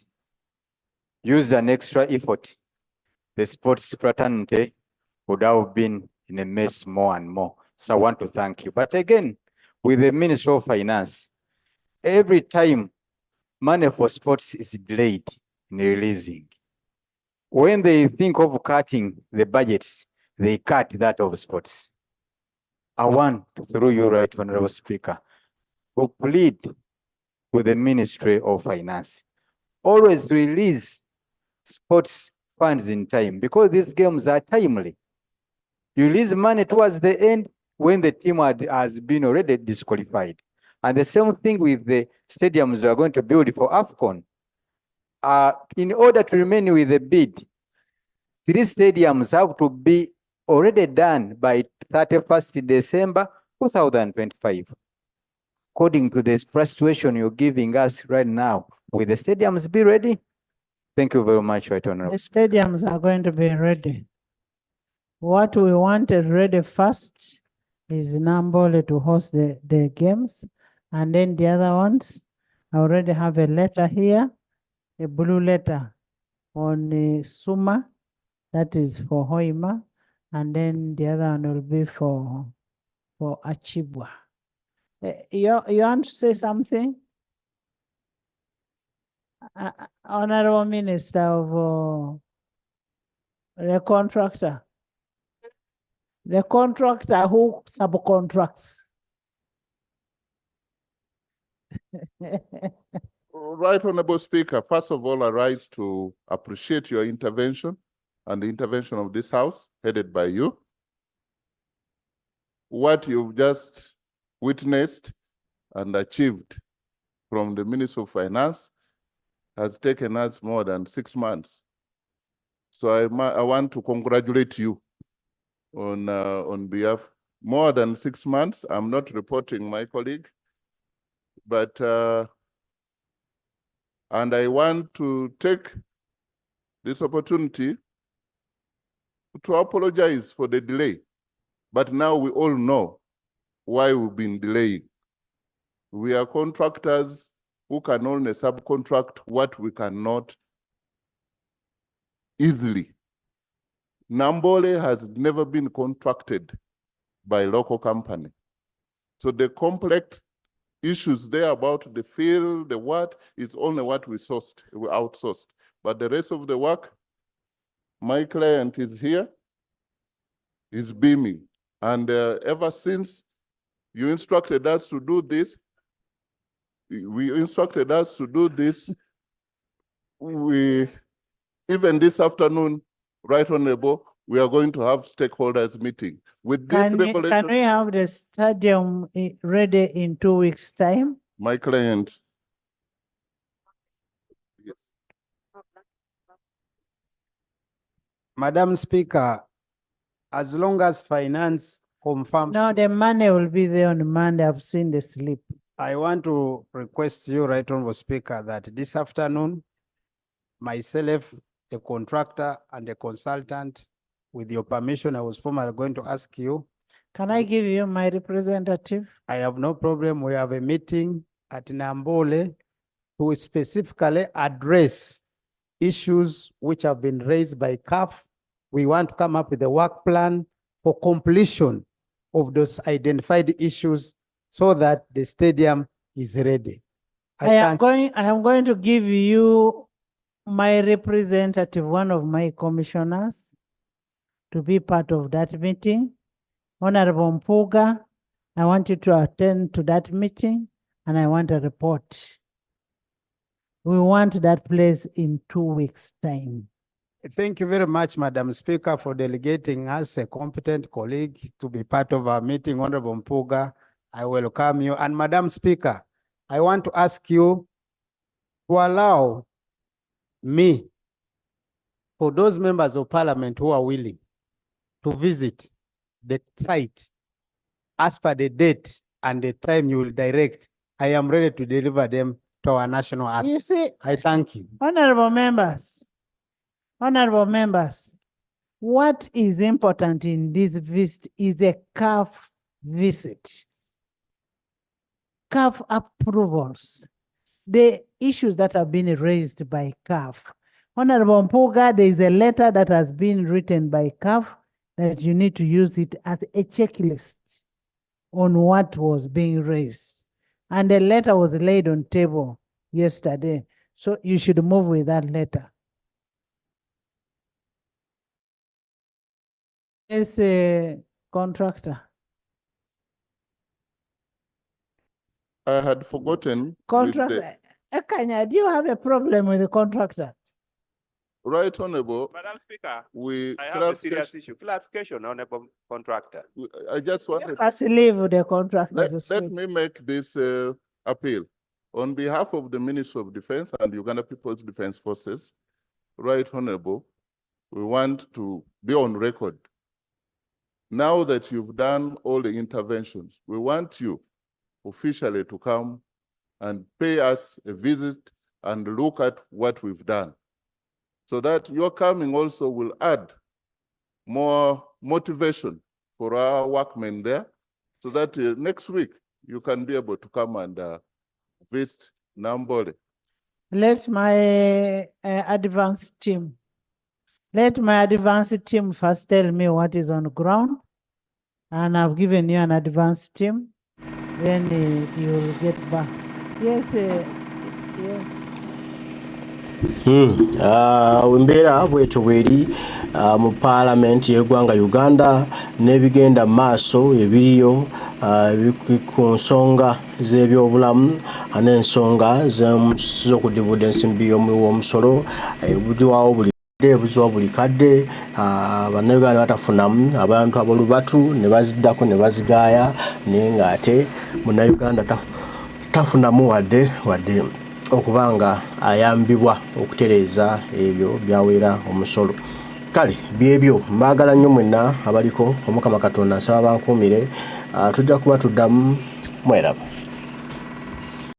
S21: used an extra effort, the sports fraternity would have been in a mess more and more. So I want to thank you. But again, with the Ministry of Finance, every time money for sports is delayed in releasing, when they think of cutting the budgets, they cut that of sports. I want, through you, Right Honorable Speaker, to plead with the Ministry of Finance, always release sports funds in time, because these games are timely. You release money towards the end when the team has been already disqualified. And the same thing with the stadiums we are going to build for AFCON. In order to remain with the bid, 3 stadiums have to be already done by 31st December 2025. According to the frustration you're giving us right now, will the stadiums be ready? Thank you very much, Right Honorable.
S2: The stadiums are going to be ready. What we wanted ready first is Nambole to host the games, and then the other ones, I already have a letter here, a blue letter on Suma, that is for Hoima, and then the other one will be for Achibwa. You want to say something? Honorable Minister of the contractor. The contractor who subcontracts.
S23: Right Honorable Speaker, first of all, I rise to appreciate your intervention and the intervention of this House, headed by you. What you've just witnessed and achieved from the Ministry of Finance has taken us more than 6 months. So I want to congratulate you on behalf. More than 6 months. I'm not reporting my colleague, but and I want to take this opportunity to apologize for the delay. But now we all know why we've been delaying. We are contractors who can only subcontract what we cannot easily. Nambole has never been contracted by local company. So the complex issues there about the field, the what, is only what we outsourced. But the rest of the work, my client is here, is beaming. And ever since you instructed us to do this, even this afternoon, Right Honorable, we are going to have stakeholders meeting. With this revelation,
S2: Can we have the stadium ready in 2 weeks' time?
S23: my client. Yes.
S24: Madam Speaker, as long as finance confirms.
S2: No, the money will be there on Monday. I've seen the slip.
S24: I want to request you, Right Honorable Speaker, that this afternoon, myself, the contractor and the consultant, with your permission, I was formally going to ask you
S2: Can I give you my representative?
S24: I have no problem. We have a meeting at Nambole to specifically address issues which have been raised by CAF. We want to come up with a work plan for completion of those identified issues so that the stadium is ready.
S2: I am going to give you my representative, one of my commissioners, to be part of that meeting. Honorable Mpuga, I want you to attend to that meeting and I want a report. We want that place in 2 weeks' time.
S24: Thank you very much, Madam Speaker, for delegating us a competent colleague to be part of our meeting. Honorable Mpuga, I welcome you. And Madam Speaker, I want to ask you to allow me, for those members of parliament who are willing to visit the site as per the date and the time you will direct, I am ready to deliver them to our national archive.
S2: You see,
S24: I thank you.
S2: honorable members, what is important in this visit is a CAF visit. CAF approvals, the issues that have been raised by CAF. Honorable Mpuga, there is a letter that has been written by CAF that you need to use it as a checklist on what was being raised. And the letter was laid on table yesterday. So you should move with that letter. As a contractor.
S23: I had forgotten. with
S2: Contractor. Ekanya, do you have a problem with the contractor?
S23: Right, Honorable.
S9: Madam Speaker,
S23: We
S9: I have a serious issue. Clarification, Honorable Contractor.
S23: I just wanted.
S2: Let's leave the contractor.
S23: Let me make this appeal. On behalf of the Ministry of Defense and Uganda People's Defense Forces, Right Honorable, we want to be on record. Now that you've done all the interventions, we want you officially to come and pay us a visit and look at what we've done. So that your coming also will add more motivation for our workmen there, so that next week you can be able to come and visit Nambole.
S2: Let my advanced team first tell me what is on the ground, and I've given you an advanced team. Then you will get back. Yes, yes.
S3: Wembeera bwetu bweri mu Parliament y'eggwanga Uganda n'ebigenda maaso ebiriyo ku nsonga z'ebyobulamu n'ensonga z'okudibuda ensimbi y'omusolo ebujwawo buli kadde bannayuganda batafunamu abantu ab'olubatu ne baziddako ne bazigaaya naye ng'ate munnayuganda tafunamu wadde okubanga ayambibwa okutereeza ebyo byawera omusolo. Kale byebyo mbaagala nnyo mwenna abaliko Omukama Katonda nsaba bankuumire tujja kuba tuddamu mweraba.